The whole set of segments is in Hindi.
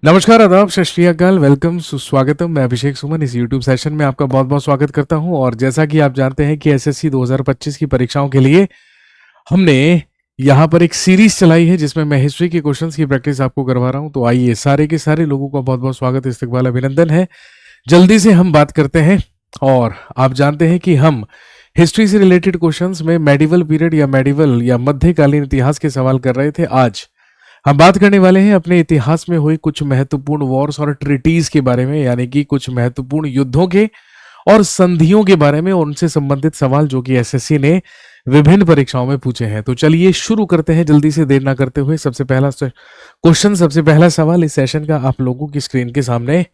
नमस्कार, आदाब, सत श्री अकाल, वेलकम, सुस्वागतम। मैं अभिषेक सुमन इस यूट्यूब सेशन में आपका बहुत-बहुत स्वागत करता हूं। और जैसा कि आप जानते हैं कि एसएससी 2025 की परीक्षाओं के लिए हमने यहाँ पर एक सीरीज चलाई है जिसमें मैं हिस्ट्री के क्वेश्चंस की प्रैक्टिस आपको करवा रहा हूं। तो आइए, सारे के सारे लोगों का बहुत-बहुत स्वागत, इस्तकबाल, अभिनंदन है। जल्दी से हम बात करते हैं। और आप जानते हैं कि हम हिस्ट्री से रिलेटेड क्वेश्चंस में मेडिवल पीरियड या मेडिवल या मध्यकालीन इतिहास के सवाल कर रहे थे। आज हम बात करने वाले हैं अपने इतिहास में हुई कुछ महत्वपूर्ण वॉर्स और ट्रीटीज के बारे में, यानी कि कुछ महत्वपूर्ण युद्धों के और संधियों के बारे में, और उनसे संबंधित सवाल जो कि एसएससी ने विभिन्न परीक्षाओं में पूछे हैं। तो चलिए शुरू करते हैं जल्दी से, देर ना करते हुए। सबसे पहला क्वेश्चन, सबसे पहला सवाल इस सेशन का आप लोगों की स्क्रीन के सामने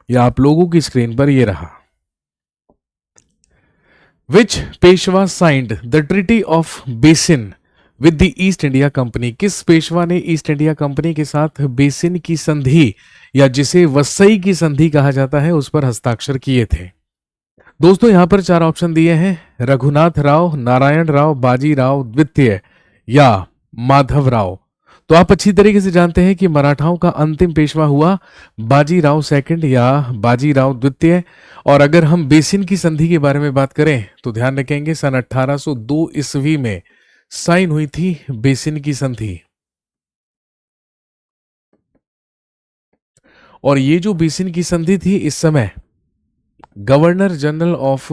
या आप लोगों की स्क्रीन पर ये रहा। Which Peshwa signed the treaty of Bassein with the East India Company? किस पेशवा ने ईस्ट इंडिया कंपनी के साथ बेसिन की संधि, या जिसे वसई की संधि कहा जाता है, उस पर हस्ताक्षर किए थे? दोस्तों, यहां पर चार ऑप्शन दिए हैं: रघुनाथ राव, नारायण राव, बाजी राव द्वितीय या माधव राव। तो आप अच्छी तरीके से जानते हैं कि मराठाओं का अंतिम पेशवा हुआ बाजी राव सेकंड या बाजी राव द्वितीय। और अगर हम बेसिन की संधि के बारे में बात करें तो ध्यान रखेंगे सन 1802 ईस्वी में साइन हुई थी बेसिन की संधि। और ये जो बेसिन की संधि थी, इस समय गवर्नर जनरल ऑफ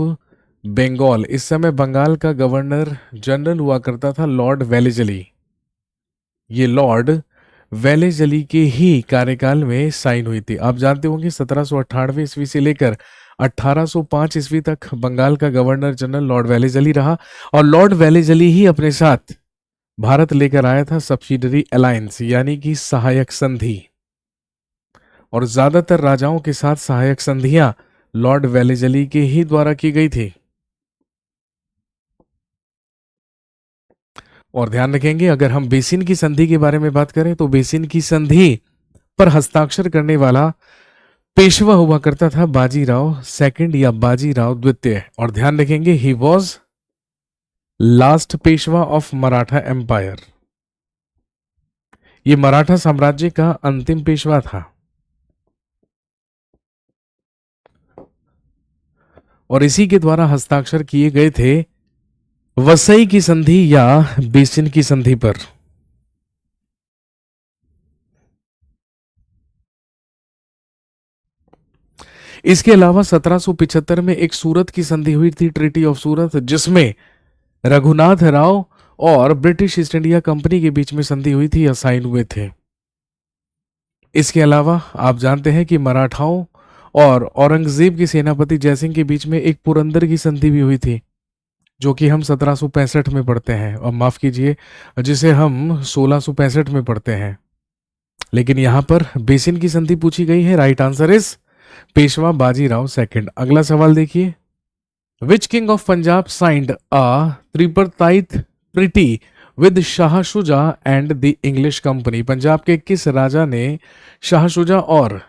बंगाल, इस समय बंगाल का गवर्नर जनरल हुआ करता था लॉर्ड वेलेजली। ये लॉर्ड वेलेजली के ही कार्यकाल में साइन हुई थी। आप जानते होंगे 1798 ईस्वी से लेकर 1805 ईस्वी तक बंगाल का गवर्नर जनरल लॉर्ड वेलेजली रहा। और लॉर्ड वेलेजली ही अपने साथ भारत लेकर आया था सब्सिडरी अलायंस, यानी कि सहायक संधि। और ज्यादातर राजाओं के साथ सहायक संधियां लॉर्ड वेलेजली के ही द्वारा की गई थी। और ध्यान रखेंगे, अगर हम बेसिन की संधि के बारे में बात करें तो बेसिन की संधि पर हस्ताक्षर करने वाला पेशवा हुआ करता था बाजीराव सेकंड या बाजीराव द्वितीय। और ध्यान रखेंगे, he was last Peshwa of Maratha empire. ये मराठा साम्राज्य का अंतिम पेशवा था। और इसी के द्वारा हस्ताक्षर किए गए थे वसई की संधि या बेसिन की संधि पर। इसके अलावा 1775 में एक सूरत की संधि हुई थी, ट्रीटी ऑफ सूरत, जिसमें रघुनाथ राव और ब्रिटिश ईस्ट इंडिया कंपनी के बीच में संधि हुई थी या साइन हुए थे। इसके अलावा आप जानते हैं कि मराठाओं और औरंगजेब के सेनापति जयसिंह के बीच में एक पुरंदर की संधि भी हुई थी, जो कि हम 1765 में पढ़ते हैं, और माफ कीजिए, जिसे हम 1665 में पढ़ते हैं। लेकिन यहां पर बेसिन की संधि पूछी गई है। Right answer is Peshwa Bajirao second. अगला सवाल देखिए, which king of Punjab signed a tripartite treaty with Shah Shuja and the English company? Punjab के किस राजा ने शाह शुजा और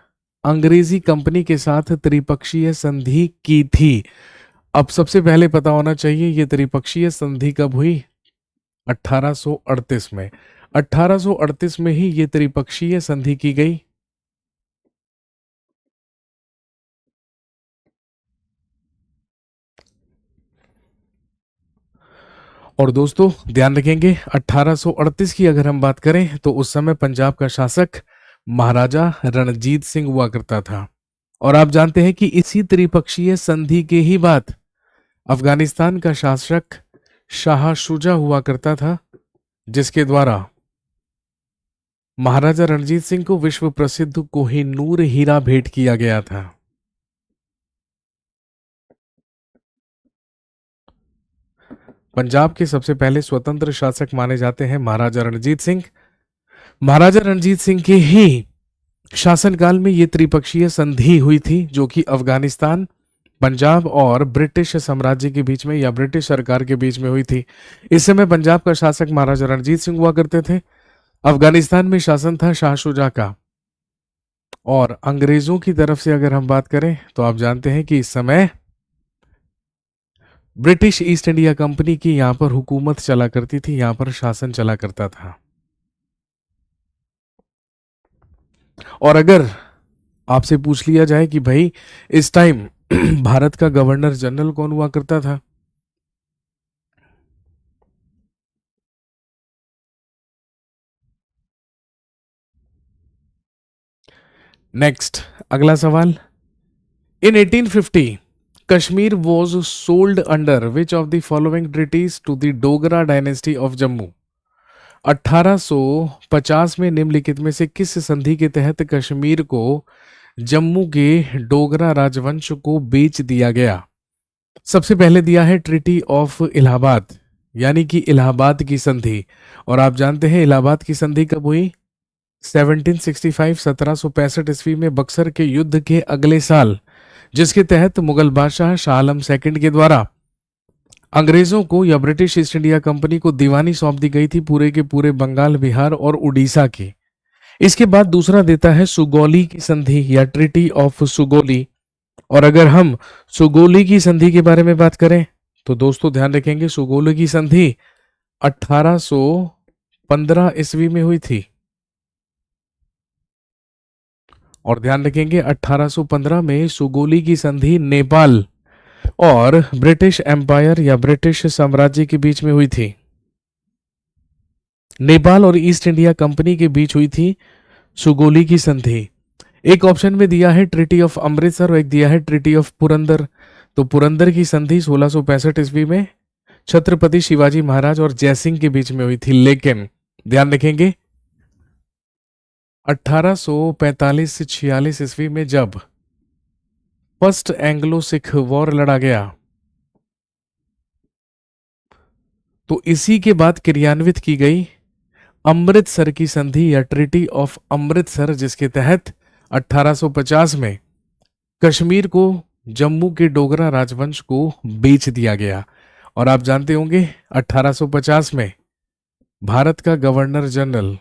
अंग्रेजी कंपनी के साथ त्रिपक्षीय संधि की थी? अब सबसे पहले पता होना चाहिए ये त्रिपक्षीय संधि कब हुई? 1838 में। 1838 में ही ये त्रिपक्षीय संधि की गई। और दोस्तों, ध्यान रखेंगे 1838 की अगर हम बात करें तो उस समय पंजाब का शासक महाराजा रणजीत सिंह हुआ करता था। और आप जानते हैं कि इसी त्रिपक्षीय संधि के ही बाद अफगानिस्तान का शासक शाह शुजा हुआ करता था, जिसके द्वारा महाराजा रणजीत सिंह को विश्व प्रसिद्ध कोहिनूर हीरा भेंट किया गया था। पंजाब के सबसे पहले स्वतंत्र शासक माने जाते हैं महाराजा रणजीत सिंह। महाराजा रणजीत सिंह के ही शासनकाल में ये त्रिपक्षीय संधि हुई थी, जो कि अफगानिस्तान, पंजाब और ब्रिटिश साम्राज्य के बीच में या ब्रिटिश सरकार के बीच में हुई थी। इस समय पंजाब का शासक महाराजा रणजीत सिंह हुआ करते थे। अफगानिस्तान में शासन था शाह शुजा का। और अंग्रेजों की तरफ से अगर हम बात करें तो आप जानते हैं कि इस समय ब्रिटिश ईस्ट इंडिया कंपनी की यहां पर हुकूमत चला करती थी, यहां पर शासन चला करता था। और अगर आपसे पूछ लिया जाए कि भाई इस टाइम भारत का गवर्नर जनरल कौन हुआ करता था? नेक्स्ट, अगला सवाल। In 1850 Kashmir was sold under which of the following treaties to the Dogra dynasty of Jammu? 1850 में निम्नलिखित में से किस संधि के तहत कश्मीर को जम्मू के डोगरा राजवंश को बेच दिया गया? सबसे पहले दिया है ट्रीटी ऑफ इलाहाबाद, यानी कि इलाहाबाद की संधि। और आप जानते हैं इलाहाबाद की संधि कब हुई? 1765, 1765 ईस्वी में बक्सर के युद्ध के अगले साल, जिसके तहत मुगल बादशाह शाह आलम सेकंड के द्वारा अंग्रेजों को या ब्रिटिश ईस्ट इंडिया कंपनी को दीवानी सौंप दी गई थी पूरे के पूरे बंगाल, बिहार और उड़ीसा की। इसके बाद दूसरा देता है सुगौली की संधि या ट्रीटी ऑफ सुगौली। और अगर हम सुगौली की संधि के बारे में बात करें तो दोस्तों ध्यान रखेंगे सुगौली की संधि 1815 ईस्वी में हुई थी। और ध्यान रखेंगे 1815 में सुगौली की संधि नेपाल और ब्रिटिश एम्पायर या ब्रिटिश साम्राज्य के बीच में हुई थी। नेपाल और ईस्ट इंडिया कंपनी के बीच हुई थी सुगौली की संधि। एक ऑप्शन में दिया है ट्रीटी ऑफ अमृतसर और एक दिया है ट्रीटी ऑफ पुरंदर। तो पुरंदर की संधि 1665 ईस्वी में छत्रपति शिवाजी महाराज और जयसिंह के बीच में हुई थी, लेकिन ध्यान रखेंगे 1845 से 46 ईस्वी में जब फर्स्ट एंग्लो सिख वॉर लड़ा गया तो इसी के बाद क्रियान्वित की गई अमृतसर की संधि या ट्रीटी ऑफ अमृतसर, जिसके तहत 1850 में कश्मीर को जम्मू के डोगरा राजवंश को बेच दिया गया। और आप जानते होंगे 1850 में भारत का गवर्नर जनरल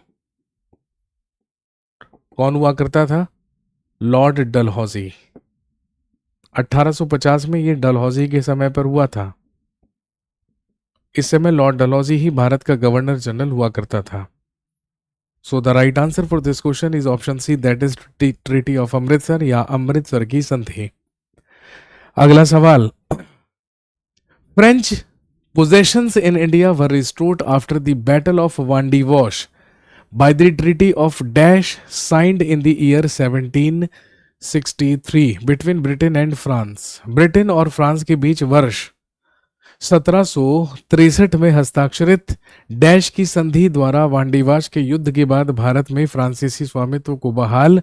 कौन हुआ करता था? लॉर्ड डलहौजी। 1850 में ये डलहौजी के समय पर हुआ था। इस समय लॉर्ड डलहौजी ही भारत का गवर्नर जनरल हुआ करता था। So the right answer for this question is option C, that is treaty of Amritsar या अमृतसर की संधि। अगला सवाल। French possessions in India were restored after the Battle of Vandivash by the Treaty of Dash signed in the year 1763 between Britain and France. Britain और फ्रांस के बीच वर्ष 1763 में हस्ताक्षरित डैश की संधि द्वारा वांडीवाश के युद्ध के बाद भारत में फ्रांसीसी स्वामित्व को बहाल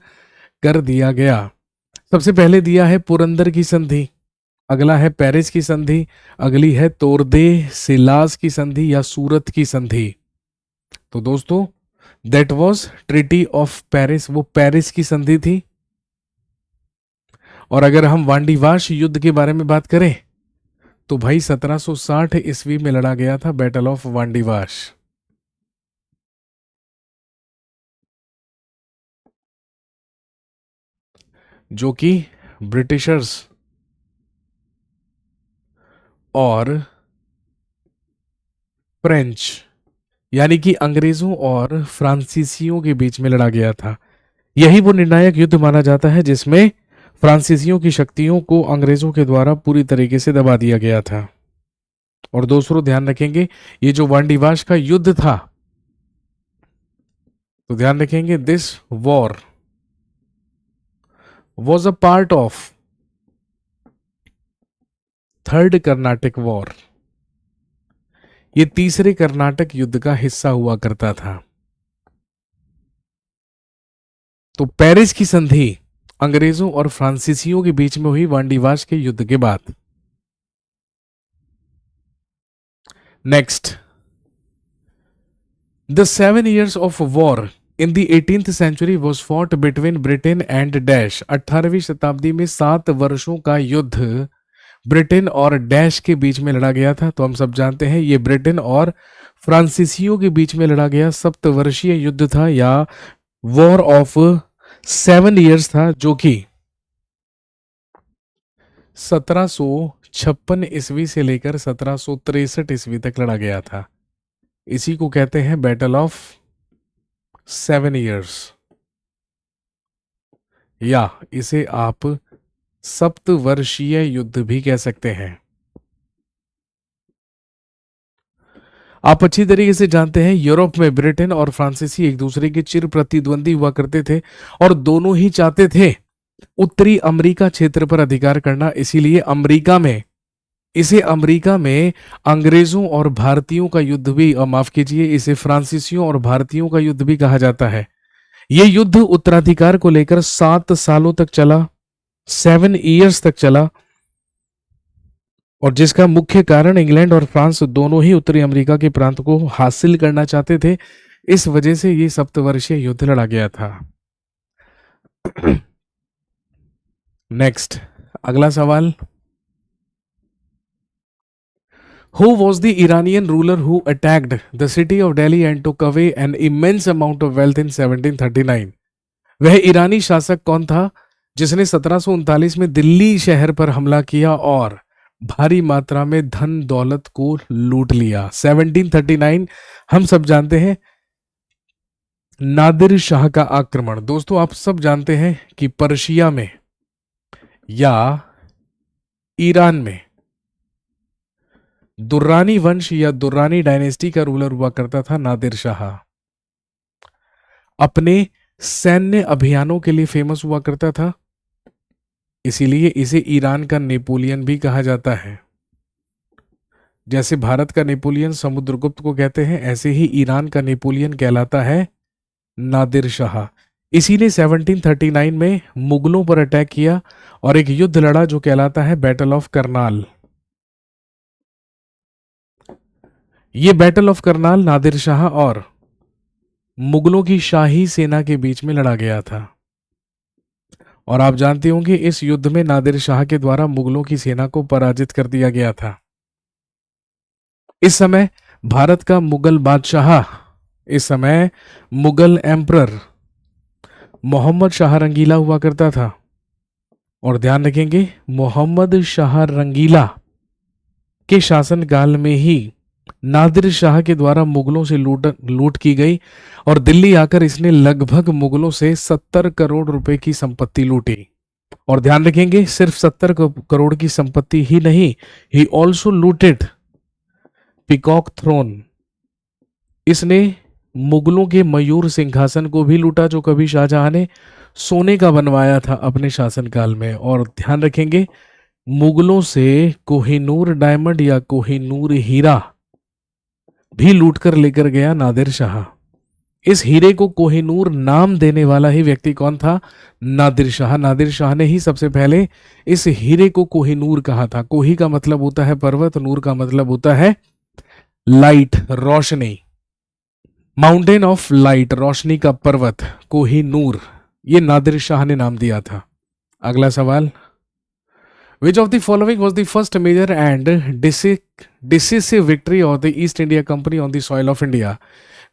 कर दिया गया। सबसे पहले दिया है पुरंदर की संधि, अगला है पेरिस की संधि, अगली है तोरदे सिलास की संधि या सूरत की संधि। तो दोस्तों that was treaty of Paris, वो पेरिस की संधि थी। और अगर हम वांडीवाश युद्ध के बारे में बात करें तो भाई 1760 ईस्वी में लड़ा गया था बैटल ऑफ वांडीवाश। जो कि ब्रिटिशर्स और फ्रेंच यानी कि अंग्रेजों और फ्रांसीसियों के बीच में लड़ा गया था। यही वो निर्णायक युद्ध माना जाता है जिसमें फ्रांसीसियों की शक्तियों को अंग्रेजों के द्वारा पूरी तरीके से दबा दिया गया था। और दूसरों ध्यान रखेंगे ये जो वांडीवाश का युद्ध था, तो ध्यान रखेंगे this war was a part of third Karnataka war. ये तीसरे कर्नाटक युद्ध का हिस्सा हुआ करता था। तो पेरिस की संधि अंग्रेजों और फ्रांसीसियों के बीच में हुई वांडीवाश के युद्ध के बाद। Next, the 7 years of war in the 18th century was fought between Britain and Dash। 18वीं शताब्दी में 7 वर्षों का युद्ध ब्रिटेन और डैश के बीच में लड़ा गया था। तो हम सब जानते हैं ये ब्रिटेन और फ्रांसीसियों के बीच में लड़ा गया सप्तवर्षीय युद्ध था या वॉर ऑफ 7 years था, जो कि 1756 ईस्वी से लेकर 1763 ईस्वी तक लड़ा गया था। इसी को कहते हैं बैटल ऑफ 7 years। या इसे आप सप्तवर्षीय युद्ध भी कह सकते हैं। आप अच्छी तरीके से जानते हैं यूरोप में ब्रिटेन और फ्रांसीसी एक दूसरे के चिर प्रतिद्वंदी हुआ करते थे और दोनों ही चाहते थे उत्तरी अमेरिका क्षेत्र पर अधिकार करना। इसीलिए अमेरिका में अंग्रेजों और भारतीयों का युद्ध भी, माफ कीजिए, इसे फ्रांसीसियों और भारतीयों का युद्ध भी कहा जाता है। यह युद्ध उत्तराधिकार को लेकर 7 सालों तक चला, 7 इयर्स तक चला, और जिसका मुख्य कारण इंग्लैंड और फ्रांस दोनों ही उत्तरी अमेरिका के प्रांत को हासिल करना चाहते थे। इस वजह से ये सप्तवर्षीय युद्ध लड़ा गया था। नेक्स्ट, अगला सवाल, Who was the Iranian ruler who attacked the city of Delhi and took away an immense amount of wealth in 1739? वह ईरानी शासक कौन था जिसने 1739 में दिल्ली शहर पर हमला किया और भारी मात्रा में धन दौलत को लूट लिया? 1739 हम सब जानते हैं नादिर शाह का आक्रमण। दोस्तों आप सब जानते हैं कि पर्शिया में या ईरान में दुर्रानी वंश या दुर्रानी डायनेस्टी का रूलर हुआ करता था नादिर शाह। अपने सैन्य अभियानों के लिए फेमस हुआ करता था, इसीलिए इसे ईरान का नेपोलियन भी कहा जाता है। जैसे भारत का नेपोलियन समुद्रगुप्त को कहते हैं, ऐसे ही ईरान का नेपोलियन कहलाता है नादिर शाह। इसी ने 1739 में मुगलों पर अटैक किया और एक युद्ध लड़ा जो कहलाता है बैटल ऑफ करनाल। ये बैटल ऑफ करनाल नादिर शाह और मुगलों की शाही सेना के बीच में लड़ा गया था। और आप जानते होंगे इस युद्ध में नादिर शाह के द्वारा मुगलों की सेना को पराजित कर दिया गया था। इस समय भारत का मुगल बादशाह, इस समय मुगल एम्परर मोहम्मद शाह रंगीला हुआ करता था। और ध्यान रखेंगे मोहम्मद शाह रंगीला के शासनकाल में ही नादिर शाह के द्वारा मुगलों से लूट की गई और दिल्ली आकर इसने लगभग मुगलों से 70 करोड़ रुपए की संपत्ति लूटी। और ध्यान रखेंगे सिर्फ 70 करोड़ की संपत्ति ही नहीं, he also looted peacock throne. इसने मुगलों के मयूर सिंहासन को भी लूटा जो कभी शाहजहां ने सोने का बनवाया था अपने शासनकाल में। और ध्यान रखेंगे मुगलों से कोहिनूर डायमंड या कोहिनूर हीरा भी लूटकर लेकर गया नादिर शाह। इस हीरे को कोहिनूर नाम देने वाला ही व्यक्ति कौन था? नादिर शाह। नादिर शाह ने ही सबसे पहले इस हीरे को कोहिनूर कहा था। कोही का मतलब होता है पर्वत, नूर का मतलब होता है लाइट, रोशनी, माउंटेन ऑफ लाइट, रोशनी का पर्वत, कोहिनूर, ये नादिर शाह ने नाम दिया था। अगला सवाल, Which of the following was the first major and decisive victory of the East India Company on the soil of India?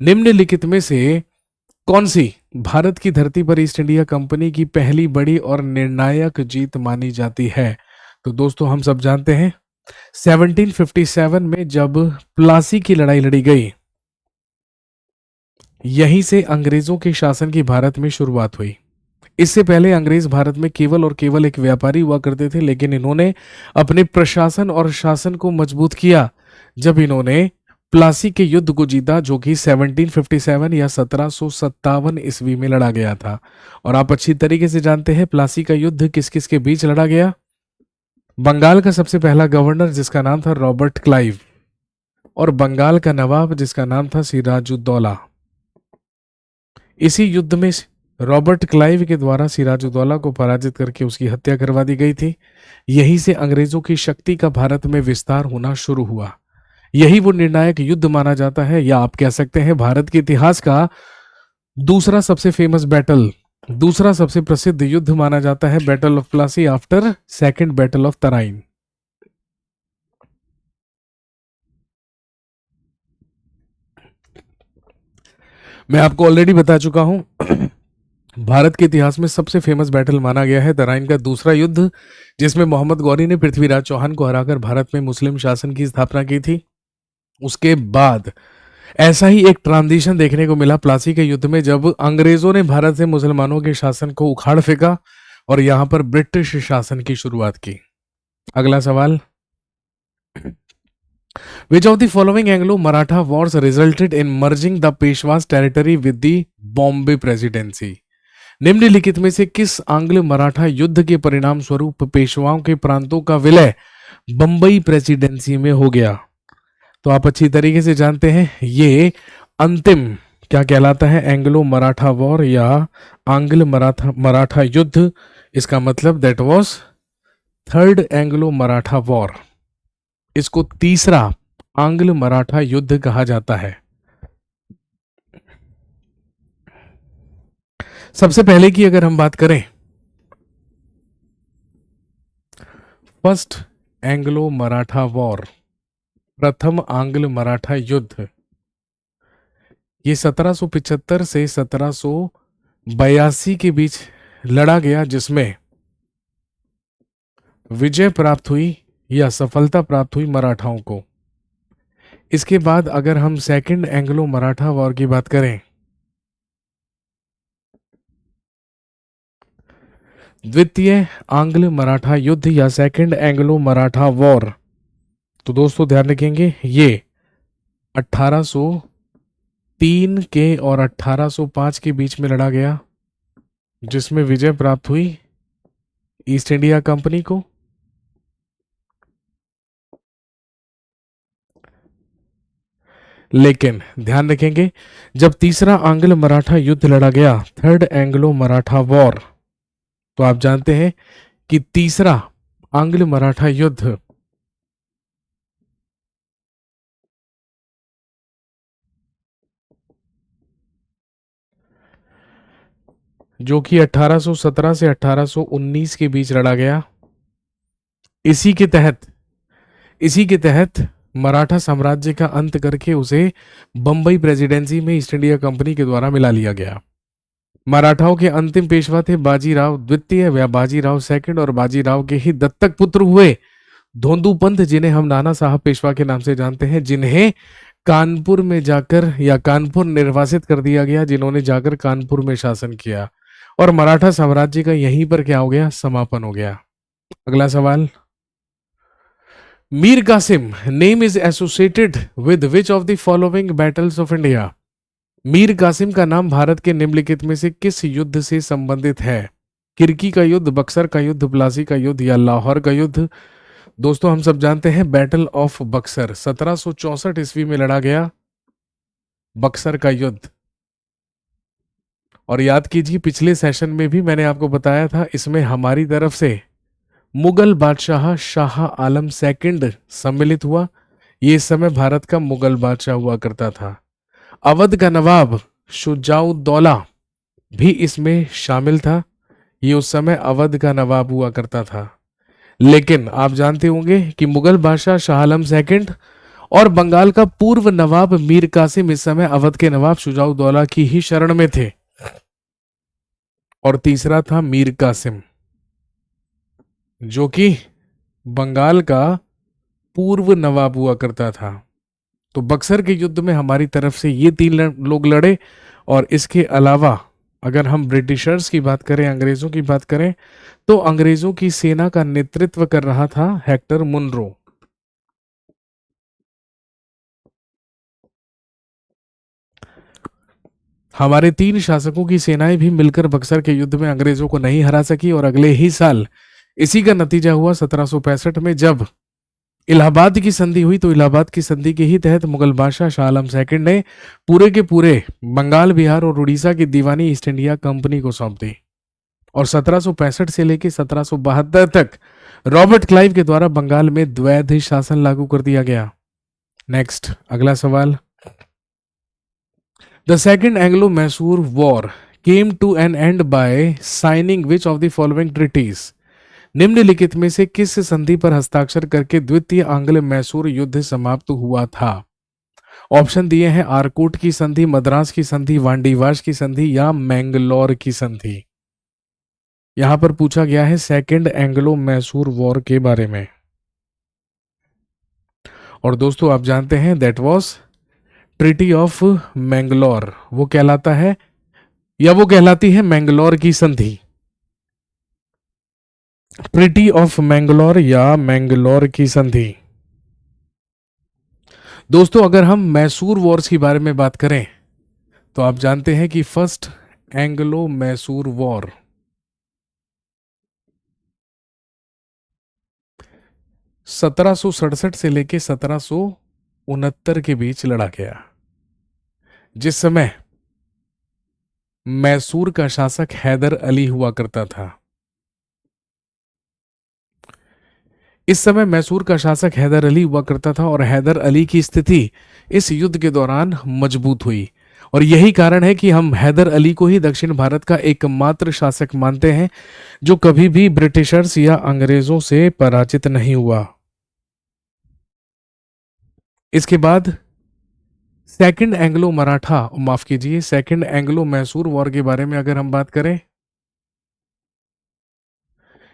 निम्नलिखित में से कौन सी भारत की धरती पर ईस्ट इंडिया कंपनी की पहली बड़ी और निर्णायक जीत मानी जाती है? तो दोस्तों हम सब जानते हैं 1757 में जब प्लासी की लड़ाई लड़ी गई, यहीं से अंग्रेजों के शासन की भारत में शुरुआत हुई। इससे पहले अंग्रेज भारत में केवल और केवल एक व्यापारी हुआ करते थे, लेकिन इन्होंने अपने प्रशासन और शासन को मजबूत किया जब इन्होंने प्लासी के युद्ध को जीता, जो कि 1757 या 1757 ईस्वी में लड़ा गया था। और आप अच्छी तरीके से जानते हैं प्लासी का युद्ध किस किस के बीच लड़ा गया? बंगाल का सबसे पहला गवर्नर जिसका नाम था रॉबर्ट क्लाइव और बंगाल का नवाब जिसका नाम था सिराजुद्दौला। इसी युद्ध में रॉबर्ट क्लाइव के द्वारा सिराजुद्दौला को पराजित करके उसकी हत्या करवा दी गई थी। यहीं से अंग्रेजों की शक्ति का भारत में विस्तार होना शुरू हुआ। यही वो निर्णायक युद्ध माना जाता है, या आप कह सकते हैं भारत के इतिहास का दूसरा सबसे फेमस बैटल, दूसरा सबसे प्रसिद्ध युद्ध माना जाता है battle of Plassey after second battle of Tarain. मैं आपको ऑलरेडी बता चुका हूं भारत के इतिहास में सबसे फेमस बैटल माना गया है तराइन का दूसरा युद्ध, जिसमें मोहम्मद गौरी ने पृथ्वीराज चौहान को हराकर भारत में मुस्लिम शासन की स्थापना की थी। उसके बाद ऐसा ही एक ट्रांजिशन देखने को मिला प्लासी के युद्ध में, जब अंग्रेजों ने भारत से मुसलमानों के शासन को उखाड़ फेंका और यहां पर ब्रिटिश शासन की शुरुआत की। अगला सवाल, which of the following Anglo Maratha Wars resulted in merging the Peshwas territory with the Bombay presidency? निम्नलिखित में से किस आंग्ल मराठा युद्ध के परिणाम स्वरूप पेशवाओं के प्रांतों का विलय बंबई प्रेसिडेंसी में हो गया? तो आप अच्छी तरीके से जानते हैं ये अंतिम क्या कहलाता है, एंग्लो मराठा वॉर या आंग्ल मराठा मराठा युद्ध। इसका मतलब that was third Anglo Maratha war. इसको तीसरा आंग्ल मराठा युद्ध कहा जाता है। सबसे पहले की अगर हम बात करें, फर्स्ट एंग्लो मराठा वॉर, प्रथम आंग्ल मराठा युद्ध, ये 1775 से 1782 के बीच लड़ा गया, जिसमें विजय प्राप्त हुई या सफलता प्राप्त हुई मराठाओं को। इसके बाद अगर हम सेकंड एंग्लो मराठा वॉर की बात करें, द्वितीय आंग्ल मराठा युद्ध या सेकंड एंग्लो मराठा वॉर, तो दोस्तों ध्यान रखेंगे ये 1803 के और 1805 के बीच में लड़ा गया, जिसमें विजय प्राप्त हुई ईस्ट इंडिया कंपनी को। लेकिन ध्यान रखेंगे जब तीसरा आंग्ल मराठा युद्ध लड़ा गया, थर्ड एंग्लो मराठा वॉर, तो आप जानते हैं कि तीसरा आंग्ल मराठा युद्ध जो कि 1817 से 1819 के बीच लड़ा गया, इसी के तहत मराठा साम्राज्य का अंत करके उसे बंबई प्रेसिडेंसी में ईस्ट इंडिया कंपनी के द्वारा मिला लिया गया। मराठाओं के अंतिम पेशवा थे बाजीराव द्वितीय या बाजीराव सेकंड, और बाजीराव के ही दत्तक पुत्र हुए धोंदू पंत, जिन्हें हम नाना साहब पेशवा के नाम से जानते हैं, जिन्हें कानपुर में जाकर या कानपुर निर्वासित कर दिया गया, जिन्होंने जाकर कानपुर में शासन किया, और मराठा साम्राज्य का यहीं पर क्या हो गया, समापन हो गया। अगला सवाल, Mir Qasim name is associated with which of the following battles of India? Mir Qasim का नाम भारत के निम्नलिखित में से किस युद्ध से संबंधित है? किरकी का युद्ध, बक्सर का युद्ध, प्लासी का युद्ध या लाहौर का युद्ध? दोस्तों हम सब जानते हैं बैटल ऑफ बक्सर 1764 ईस्वी में लड़ा गया बक्सर का युद्ध। और याद कीजिए पिछले सेशन में भी मैंने आपको बताया था, इसमें हमारी तरफ से मुगल बादशाह शाह आलम सेकंड सम्मिलित हुआ। ये इस समय भारत का मुगल बादशाह हुआ करता था। अवध का नवाब शुजाउद्दौला भी इसमें शामिल था, ये उस समय अवध का नवाब हुआ करता था। लेकिन आप जानते होंगे कि मुगल बादशाह शाह आलम सेकंड और बंगाल का पूर्व नवाब मीर कासिम इस समय अवध के नवाब शुजाउद्दौला की ही शरण में थे। और तीसरा था मीर कासिम, जो कि बंगाल का पूर्व नवाब हुआ करता था। तो बक्सर के युद्ध में हमारी तरफ से ये तीन लोग लड़े। और इसके अलावा अगर हम ब्रिटिशर्स की बात करें, अंग्रेजों की बात करें, तो अंग्रेजों की सेना का नेतृत्व कर रहा था हेक्टर मुनरो। हमारे तीन शासकों की सेनाएं भी मिलकर बक्सर के युद्ध में अंग्रेजों को नहीं हरा सकी, और अगले ही साल इसी का नतीजा हुआ 1765 में, जब इलाहाबाद की संधि हुई। तो इलाहाबाद की संधि के ही तहत मुगल बादशाह शाह आलम सेकंड ने पूरे के पूरे बंगाल, बिहार और उड़ीसा की दीवानी ईस्ट इंडिया कंपनी को सौंप दी। और 1765 से लेकर 1772 तक रॉबर्ट क्लाइव के द्वारा बंगाल में द्वैध शासन लागू कर दिया गया। नेक्स्ट अगला सवाल, the second Anglo Mysore war came to an end by signing which of the following treaties? निम्नलिखित में से किस संधि पर हस्ताक्षर करके द्वितीय आंग्ल मैसूर युद्ध समाप्त हुआ था? ऑप्शन दिए हैं आरकोट की संधि, मद्रास की संधि, वांडीवाश की संधि या मैंगलोर की संधि। यहां पर पूछा गया है सेकंड एंग्लो मैसूर वॉर के बारे में। और दोस्तों आप जानते हैं that was treaty of Mangalore वो कहलाता है या वो कहलाती है मैंगलोर की संधि। ट्रीटी ऑफ मैंगलोर या मैंगलोर की संधि। दोस्तों अगर हम मैसूर वॉर्स के बारे में बात करें तो आप जानते हैं कि फर्स्ट एंग्लो मैसूर वॉर 1767 से लेके 1769 के बीच लड़ा गया, जिस समय मैसूर का शासक हैदर अली हुआ करता था। इस समय मैसूर का शासक हैदर अली हुआ करता था और हैदर अली की स्थिति इस युद्ध के दौरान मजबूत हुई और यही कारण है कि हम हैदर अली को ही दक्षिण भारत का एकमात्र शासक मानते हैं जो कभी भी ब्रिटिशर्स या अंग्रेजों से पराजित नहीं हुआ। इसके बाद सेकंड एंग्लो मराठा, माफ कीजिए, सेकंड एंग्लो मैसूर वॉर के बारे में अगर हम बात करें,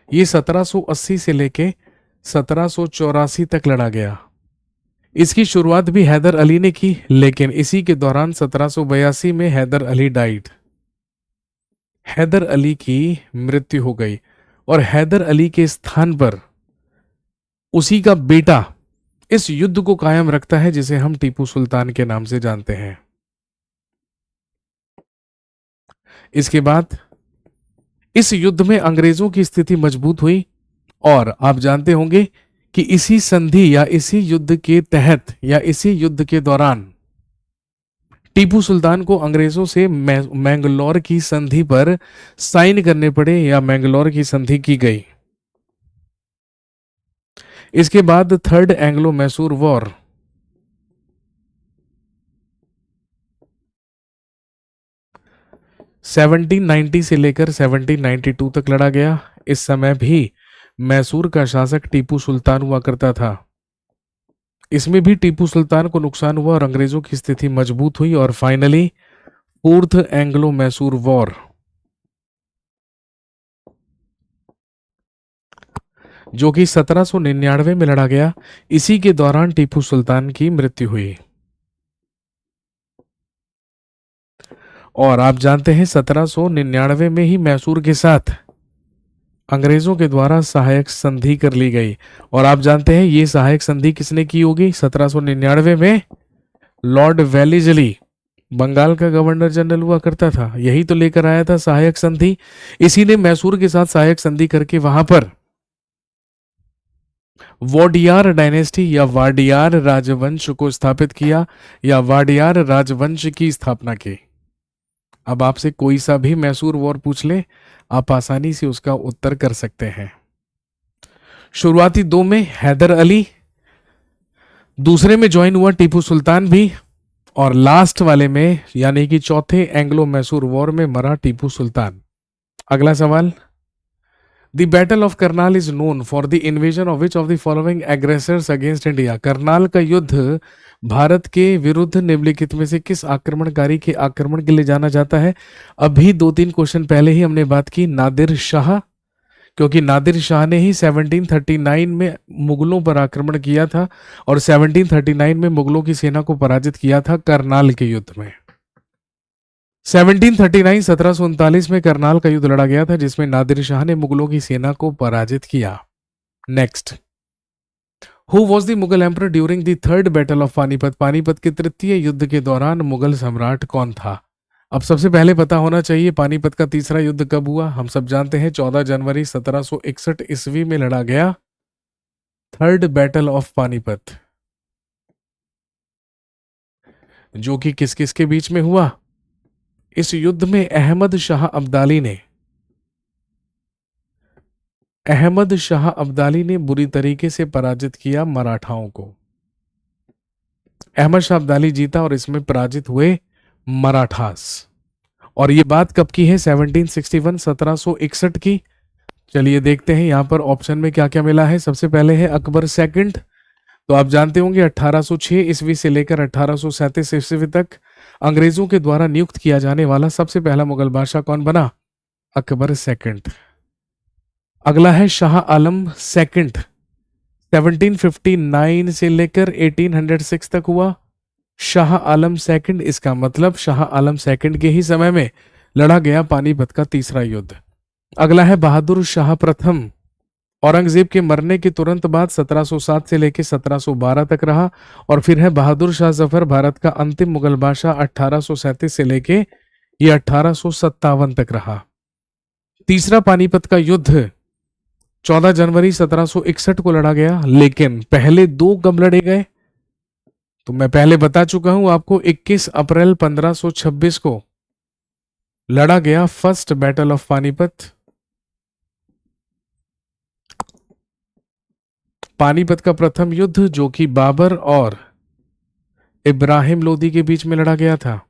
ये 1780 से लेके 1784 तक लड़ा गया। इसकी शुरुआत भी हैदर अली ने की, लेकिन इसी के दौरान 1782 में हैदर अली डाइड, हैदर अली की मृत्यु हो गई और हैदर अली के स्थान पर उसी का बेटा इस युद्ध को कायम रखता है जिसे हम टीपू सुल्तान के नाम से जानते हैं। इसके बाद इस युद्ध में अंग्रेजों की स्थिति मजबूत हुई और आप जानते होंगे कि इसी संधि या इसी युद्ध के तहत या इसी युद्ध के दौरान टीपू सुल्तान को अंग्रेजों से मैंगलोर की संधि पर साइन करने पड़े या मैंगलोर की संधि की गई। इसके बाद थर्ड एंग्लो मैसूर वॉर 1790 से लेकर 1792 तक लड़ा गया। इस समय भी मैसूर का शासक टीपू सुल्तान हुआ करता था। इसमें भी टीपू सुल्तान को नुकसान हुआ और अंग्रेजों की स्थिति मजबूत हुई और finally fourth Anglo Mysore war जो कि 1799 में लड़ा गया, इसी के दौरान टीपू सुल्तान की मृत्यु हुई। और आप जानते हैं 1799 में ही मैसूर के साथ अंग्रेजों के द्वारा सहायक संधि कर ली गई और आप जानते हैं ये सहायक संधि किसने की होगी? 1799 में लॉर्ड वेलेस्ली, बंगाल का गवर्नर जनरल हुआ करता था, यही तो लेकर आया था सहायक संधि। इसी ने मैसूर के साथ सहायक संधि करके वहां पर वोडियार डायनेस्टी या वाडियार राजवंश को स्थापित किया या वाडियार राजवंश की स्थापना की। अब आपसे कोई सा भी मैसूर वॉर पूछ ले, आप आसानी से उसका उत्तर कर सकते हैं। शुरुआती दो में हैदर अली, दूसरे में ज्वाइन हुआ टीपू सुल्तान भी और लास्ट वाले में यानी कि चौथे एंग्लो मैसूर वॉर में मरा टीपू सुल्तान। अगला सवाल, the battle of Karnal is known for the invasion of which of the following aggressors against India. Karnal का युद्ध भारत के विरुद्ध निम्नलिखित में से किस आक्रमणकारी के आक्रमण के लिए जाना जाता है? अभी 2-3 क्वेश्चन पहले ही हमने बात की नादिर शाह, क्योंकि नादिर शाह ने ही 1739 में मुगलों पर आक्रमण किया था और 1739 में मुगलों की सेना को पराजित किया था करनाल के युद्ध में। 1739 में करनाल का युद्ध लड़ा गया था जिसमें नादिर शाह ने मुगलों की सेना को पराजित किया। Next, who was the Mughal emperor during the third battle of Panipat. Panipat के तृतीय युद्ध के दौरान मुगल सम्राट कौन था? अब सबसे पहले पता होना चाहिए पानीपत का तीसरा युद्ध कब हुआ। हम सब जानते हैं 14 जनवरी 1761 ईस्वी में लड़ा गया थर्ड बैटल ऑफ पानीपत, जो कि किस किस के बीच में हुआ? इस युद्ध में अहमद शाह अब्दाली ने बुरी तरीके से पराजित किया मराठाओं को। अहमद शाह अब्दाली जीता और इसमें पराजित हुए मराठास। और ये बात कब की है? 1761 की। चलिए देखते हैं यहां पर ऑप्शन में क्या क्या मिला है। सबसे पहले है अकबर सेकंड, तो आप जानते होंगे 1806 ईस्वी से लेकर 1837 ईस्वी तक अंग्रेजों के द्वारा नियुक्त किया जाने वाला सबसे पहला मुगल बादशाह कौन बना? अकबर सेकंड। अगला है शाह आलम सेकंड, 1759 से लेकर 1806 तक हुआ। शाह आलम सेकंड, इसका मतलब शाह आलम सेकंड के ही समय में लड़ा गया पानीपत का तीसरा युद्ध। अगला है बहादुर शाह प्रथम। औरंगजेब के मरने के तुरंत बाद 1707 से लेकर 1712 तक रहा। और फिर है बहादुर शाह जफर, भारत का अंतिम मुगल बादशाह, 1837 से लेके ये 1857 तक रहा। तीसरा पानीपत का युद्ध 14 जनवरी 1761 को लड़ा गया, लेकिन पहले दो कब लड़े गए तो मैं पहले बता चुका हूं आपको। 21 अप्रैल 1526 को लड़ा गया first battle of Panipat. Panipat का प्रथम युद्ध जो कि बाबर और इब्राहिम लोदी के बीच में लड़ा गया था।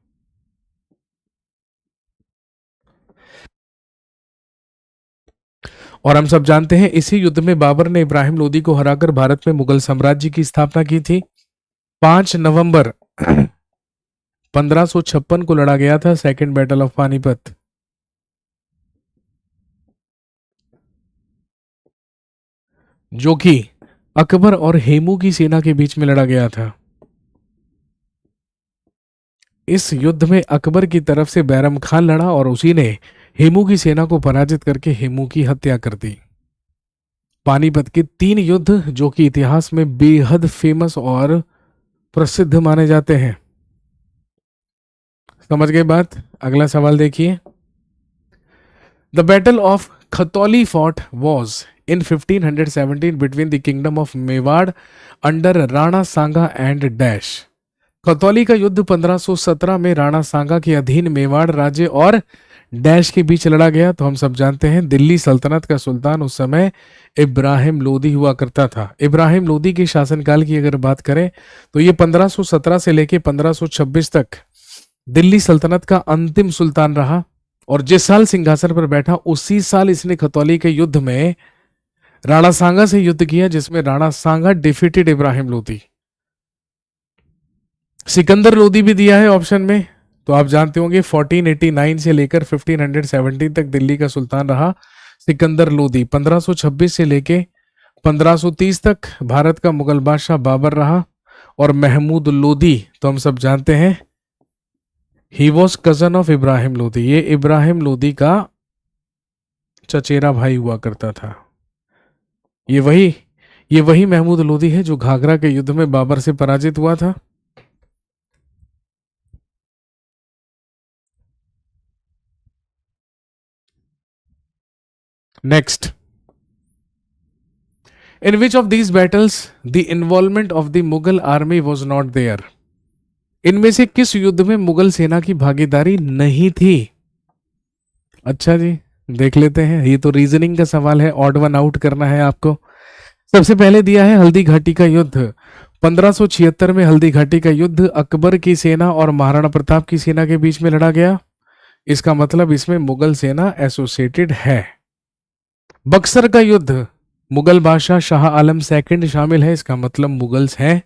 और हम सब जानते हैं इसी युद्ध में बाबर ने इब्राहिम लोदी को हराकर भारत में मुगल साम्राज्य की स्थापना की थी। 5 नवंबर 1556 को लड़ा गया था सेकेंड बैटल ऑफ पानीपत। जो कि अकबर और हेमू की सेना के बीच में लड़ा गया था। इस युद्ध में अकबर की तरफ से बैरम खान लड़ा और उसी ने हेमू की सेना को पराजित करके हेमू की हत्या कर दी। पानीपत के 3 युद्ध जो कि इतिहास में बेहद फेमस और प्रसिद्ध माने जाते हैं। समझ गए बात? अगला सवाल देखिए। The battle of Khatauli fort was in 1517 between the kingdom of Mewar under Rana Sanga and dash. Khatauli का युद्ध 1517 में राणा सांगा के अधीन मेवाड़ राज्य और डैश के बीच लड़ा गया। तो हम सब जानते हैं दिल्ली सल्तनत का सुल्तान उस समय इब्राहिम लोदी हुआ करता था। इब्राहिम लोदी के शासनकाल की अगर बात करें तो ये 1517 से लेकर 1526 तक दिल्ली सल्तनत का अंतिम सुल्तान रहा। और जिस साल सिंहासन पर बैठा उसी साल इसने खतौली के युद्ध में राणा सांगा से युद्ध किया, जिसमें राणा सांगा डिफीटेड इब्राहिम लोदी। सिकंदर लोदी भी दिया है ऑप्शन में, तो आप जानते होंगे 1489 से लेकर 1517 तक दिल्ली का सुल्तान रहा सिकंदर लोदी। 1526 से लेके 1530 तक भारत का मुगल बादशाह बाबर रहा। और महमूद लोदी तो हम सब जानते हैं he was cousin of Ibrahim Lodi, ये इब्राहिम लोदी का चचेरा भाई हुआ करता था। ये वही महमूद लोदी है जो घाघरा के युद्ध में बाबर से पराजित हुआ था। Next, in which of these battles the involvement of the Mughal army was not there. इनमें से किस युद्ध में मुगल सेना की भागीदारी नहीं थी? अच्छा जी, देख लेते हैं। ये तो रीजनिंग का सवाल है, ऑड वन आउट करना है आपको। सबसे पहले दिया है हल्दी घाटी का युद्ध। 1576 में हल्दी घाटी का युद्ध अकबर की सेना और महाराणा प्रताप की सेना के बीच में लड़ा गया। इसका मतलब इसमें मुगल सेना एसोसिएटेड है। बक्सर का युद्ध मुगल बादशाह शाह आलम सेकंड शामिल है, इसका मतलब मुगल्स हैं।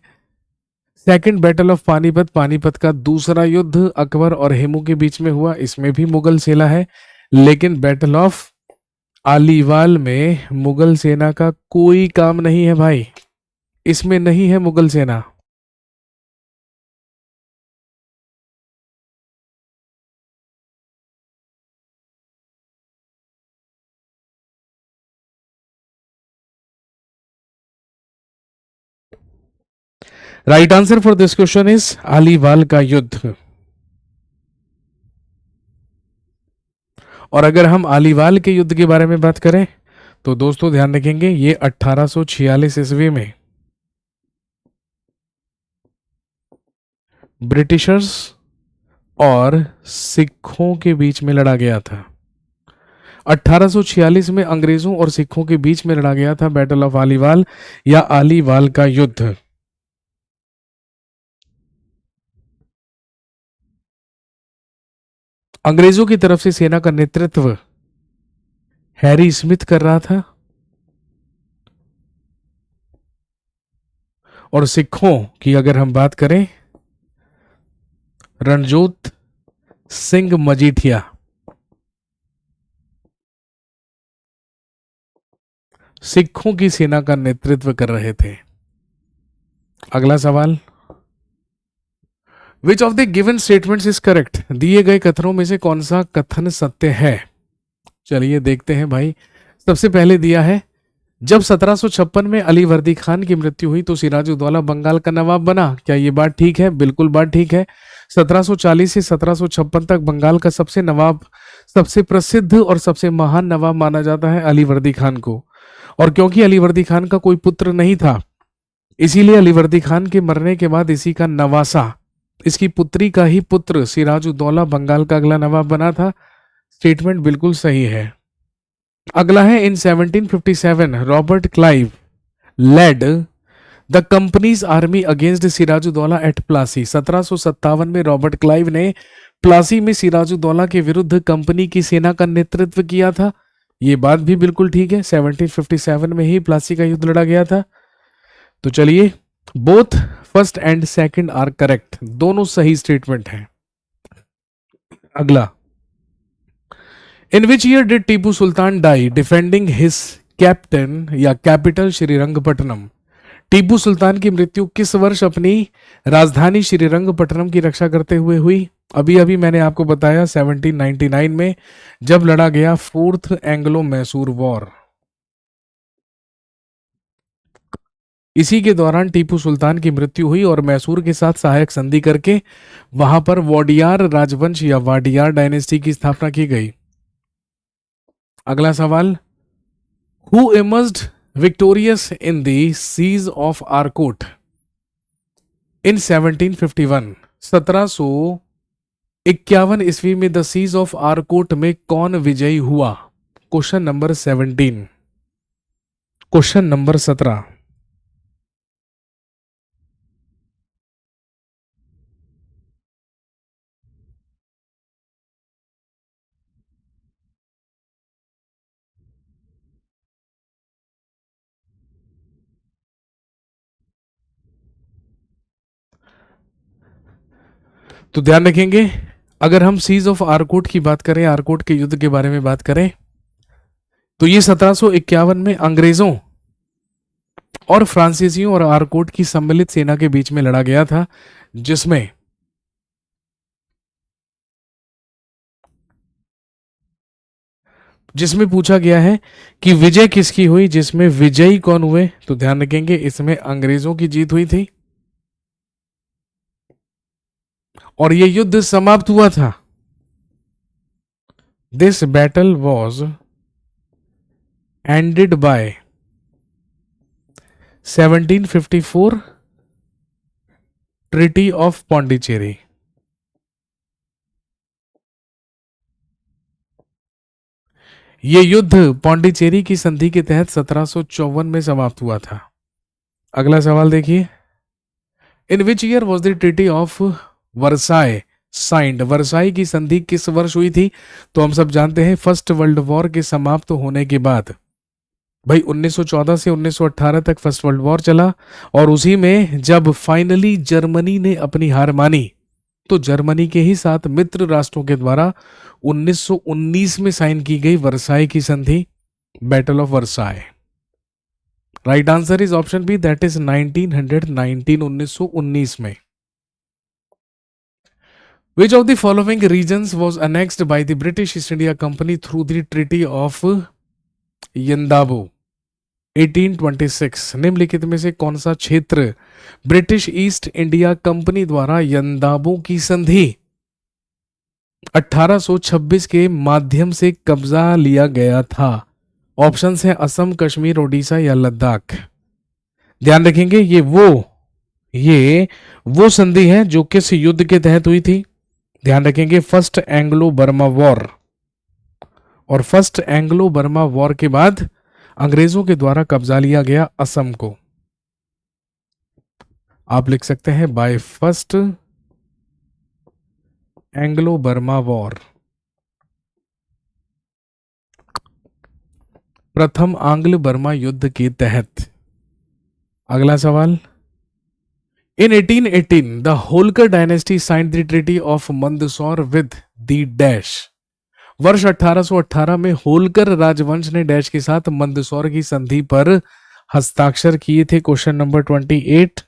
Second battle of Panipat, Panipat का दूसरा युद्ध अकबर और हेमू के बीच में हुआ, इसमें भी मुगल सेना है। लेकिन बैटल ऑफ आलीवाल में मुगल सेना का कोई काम नहीं है भाई, इसमें नहीं है मुगल सेना। Right answer for this question is Aliwal का युद्ध। और अगर हम आलीवाल के युद्ध के बारे में बात करें तो दोस्तों ध्यान रखेंगे ये 1846 ईस्वी में ब्रिटिशर्स और सिखों के बीच में लड़ा गया था। 1846 में अंग्रेजों और सिखों के बीच में लड़ा गया था बैटल ऑफ आलीवाल या आलीवाल का युद्ध। अंग्रेजों की तरफ से सेना का नेतृत्व हैरी स्मिथ कर रहा था और सिखों की अगर हम बात करें रणजोत सिंह मजीठिया सिखों की सेना का नेतृत्व कर रहे थे। अगला सवाल, which of the given statements is correct, दिए गए कथनों में से कौन सा कथन सत्य है। चलिए देखते हैं भाई। सबसे पहले दिया है, जब 1756 में अली वर्दी खान की मृत्यु हुई तो सिराजुद्दौला बंगाल का नवाब बना। क्या ये बात ठीक है? बिल्कुल बात ठीक है। 1740 से 1756 तक बंगाल का सबसे प्रसिद्ध और सबसे महान नवाब माना जाता है अली वर्दी खान को। और क्योंकि अली वर्दी खान का कोई पुत्र नहीं था, इसीलिए अली वर्दी खान के मरने के बाद इसी का नवासा, इसकी पुत्री का ही पुत्र सिराजुद्दौला बंगाल का अगला नवाब बना था। स्टेटमेंट बिल्कुल सही है। अगला है, in 1757 Robert Clive led the company's army against Sirajuddaula at Plassey. 1757 में रॉबर्ट क्लाइव ने प्लासी में सिराजुद्दौला के विरुद्ध कंपनी की सेना का नेतृत्व किया था। ये बात भी बिल्कुल ठीक है, 1757 में ही प्लासी का युद्ध लड़ा गया था। तो चलिए, both first and second are correct, दोनों सही स्टेटमेंट हैं। अगला, in which year did Tipu Sultan die defending his captain या कैपिटल श्रीरंगपट्टनम। टीपू सुल्तान की मृत्यु किस वर्ष अपनी राजधानी श्रीरंगपट्टनम की रक्षा करते हुए हुई? अभी अभी मैंने आपको बताया 1799 में, जब लड़ा गया फोर्थ एंग्लो मैसूर वॉर। इसी के दौरान टीपू सुल्तान की मृत्यु हुई और मैसूर के साथ सहायक संधि करके वहां पर वोडियार राजवंश या वाडियार डायनेस्टी की स्थापना की गई। अगला सवाल, who emerged victorious in the siege of Arcot in 1751। 1751 ईस्वी में द सीज ऑफ आरकोट में कौन विजयी हुआ? Question number 17। Question number 17। तो ध्यान रखेंगे, अगर हम सीज ऑफ आरकोट की बात करें, आरकोट के युद्ध के बारे में बात करें, तो ये 1751 में अंग्रेजों और फ्रांसीसियों और आरकोट की सम्मिलित सेना के बीच में लड़ा गया था, जिसमें पूछा गया है कि विजय किसकी हुई, जिसमें विजयी कौन हुए। तो ध्यान रखेंगे, इसमें अंग्रेजों की जीत हुई थी और यह युद्ध समाप्त हुआ था। This battle was ended by 1754 treaty of Pondicherry. यह युद्ध पौंडीचेरी की संधि के तहत 1754 में समाप्त हुआ था। अगला सवाल देखिए, in which year was the treaty of Versailles signed. Versailles की संधि किस वर्ष हुई थी? तो हम सब जानते हैं, फर्स्ट वर्ल्ड वॉर के समाप्त होने के बाद भाई 1914 से 1918 तक फर्स्ट वर्ल्ड वॉर चला, और उसी में जब फाइनली जर्मनी ने अपनी हार मानी, तो जर्मनी के ही साथ मित्र राष्ट्रों के द्वारा 1919 में साइन की गई वर्साई की संधि, battle of Versailles. Right answer is option B, that is 1919 में। Which of the following regions was annexed by the British East India Company through the Treaty of यंदाबो 1826। निम्नलिखित में से कौन सा क्षेत्र ब्रिटिश ईस्ट इंडिया कंपनी द्वारा यंदाबो की संधि 1826 के माध्यम से कब्जा लिया गया था? ऑप्शंस है असम, कश्मीर, ओडिशा या लद्दाख। ध्यान रखेंगे, ये वो संधि है जो किस युद्ध के तहत हुई थी? ध्यान रखेंगे, फर्स्ट एंग्लो बर्मा वॉर। और फर्स्ट एंग्लो बर्मा वॉर के बाद अंग्रेजों के द्वारा कब्जा लिया गया असम को। आप लिख सकते हैं by first Anglo Burma war, प्रथम आंग्ल बर्मा युद्ध के तहत। अगला सवाल, In 1818, the Holkar dynasty signed the Treaty of Mandsaur with the Dash। वर्ष 1818 में होलकर राजवंश ने डैश के साथ मंदसौर की संधि पर हस्ताक्षर किए थे। Question number 28।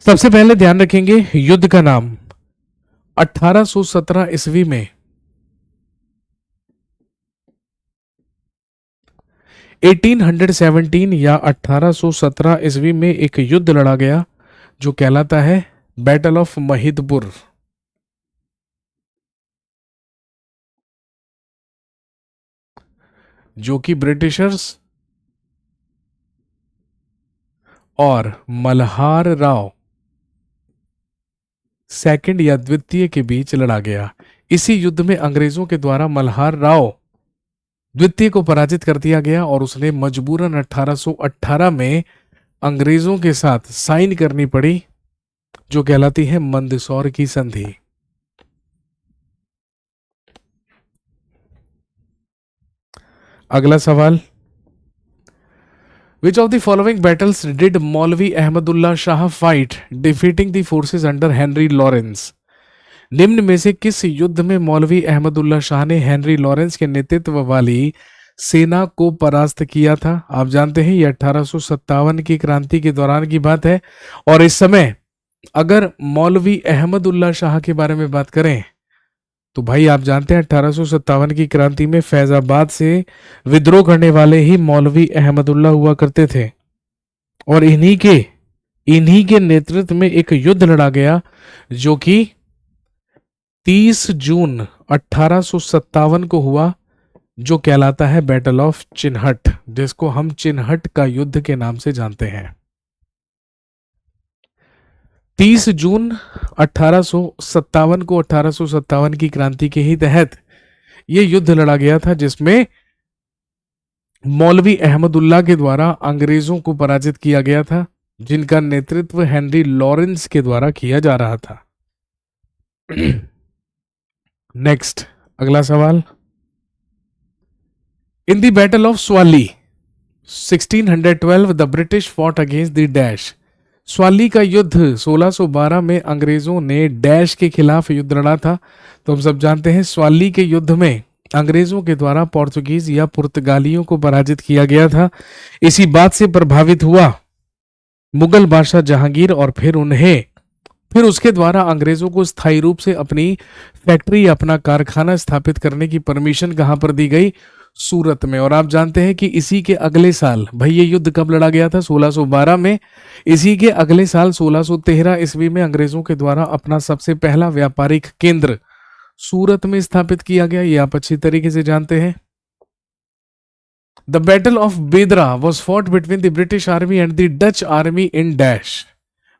सबसे पहले ध्यान रखेंगे युद्ध का नाम 1817 ईस्वी में 1817 या 1817 ईस्वी में एक युद्ध लड़ा गया जो कहलाता है बैटल ऑफ महिदपुर। जो कि ब्रिटिशर्स और मल्हार राव सेकंड या द्वितीय के बीच लड़ा गया। इसी युद्ध में अंग्रेजों के द्वारा मल्हार राव द्वितीय को पराजित कर दिया गया और उसने मजबूरन 1818 में अंग्रेजों के साथ साइन करनी पड़ी जो कहलाती है मंदसौर की संधि। अगला सवाल, Which of the following battles did मौलवी Ahmadullah Shah fight defeating the forces under Henry Lawrence? निम्न में से किस युद्ध में मौलवी अहमदुल्ला शाह ने हेनरी लॉरेंस के नेतृत्व वाली सेना को परास्त किया था? आप जानते हैं ये 1857 की क्रांति के दौरान की बात है। और इस समय अगर मौलवी अहमदुल्ला शाह के बारे में बात करें तो भाई आप जानते हैं 1857 की क्रांति में फैजाबाद से विद्रोह करने वाले ही मौलवी अहमदुल्ला हुआ करते थे और इन्हीं के नेतृत्व में एक युद्ध लड़ा गया जो कि 30 जून 1857 को हुआ जो कहलाता है बैटल ऑफ चिन्हट, जिसको हम चिन्हट का युद्ध के नाम से जानते हैं। 30 जून 1857 को 1857 की क्रांति के ही तहत यह युद्ध लड़ा गया था जिसमें मौलवी अहमदुल्ला के द्वारा अंग्रेजों को पराजित किया गया था जिनका नेतृत्व हेनरी लॉरेंस के द्वारा किया जा रहा था। नेक्स्ट, अगला सवाल, in the battle of Swally 1612 the British fought against the dash. Swally का युद्ध 1612 में अंग्रेजों ने डैश के खिलाफ युद्ध लड़ा था। तो हम सब जानते हैं स्वाली के युद्ध में अंग्रेजों के द्वारा पोर्तुगीज या पुर्तगालियों को पराजित किया गया था। इसी बात से प्रभावित हुआ मुगल बादशाह जहांगीर और फिर उसके द्वारा अंग्रेजों को स्थायी रूप से अपनी फैक्ट्री, अपना कारखाना स्थापित करने की परमिशन कहां पर दी गई? सूरत में। और आप जानते हैं कि इसी के अगले साल, भाई ये युद्ध कब लड़ा गया था? 1612 में। इसी के अगले साल 1613 ईस्वी में अंग्रेजों के द्वारा अपना सबसे पहला व्यापारिक केंद्र सूरत में स्थापित किया गया। ये आप अच्छी तरीके से जानते हैं। द बैटल ऑफ बेदरा was fought between the British army and the Dutch army in dash.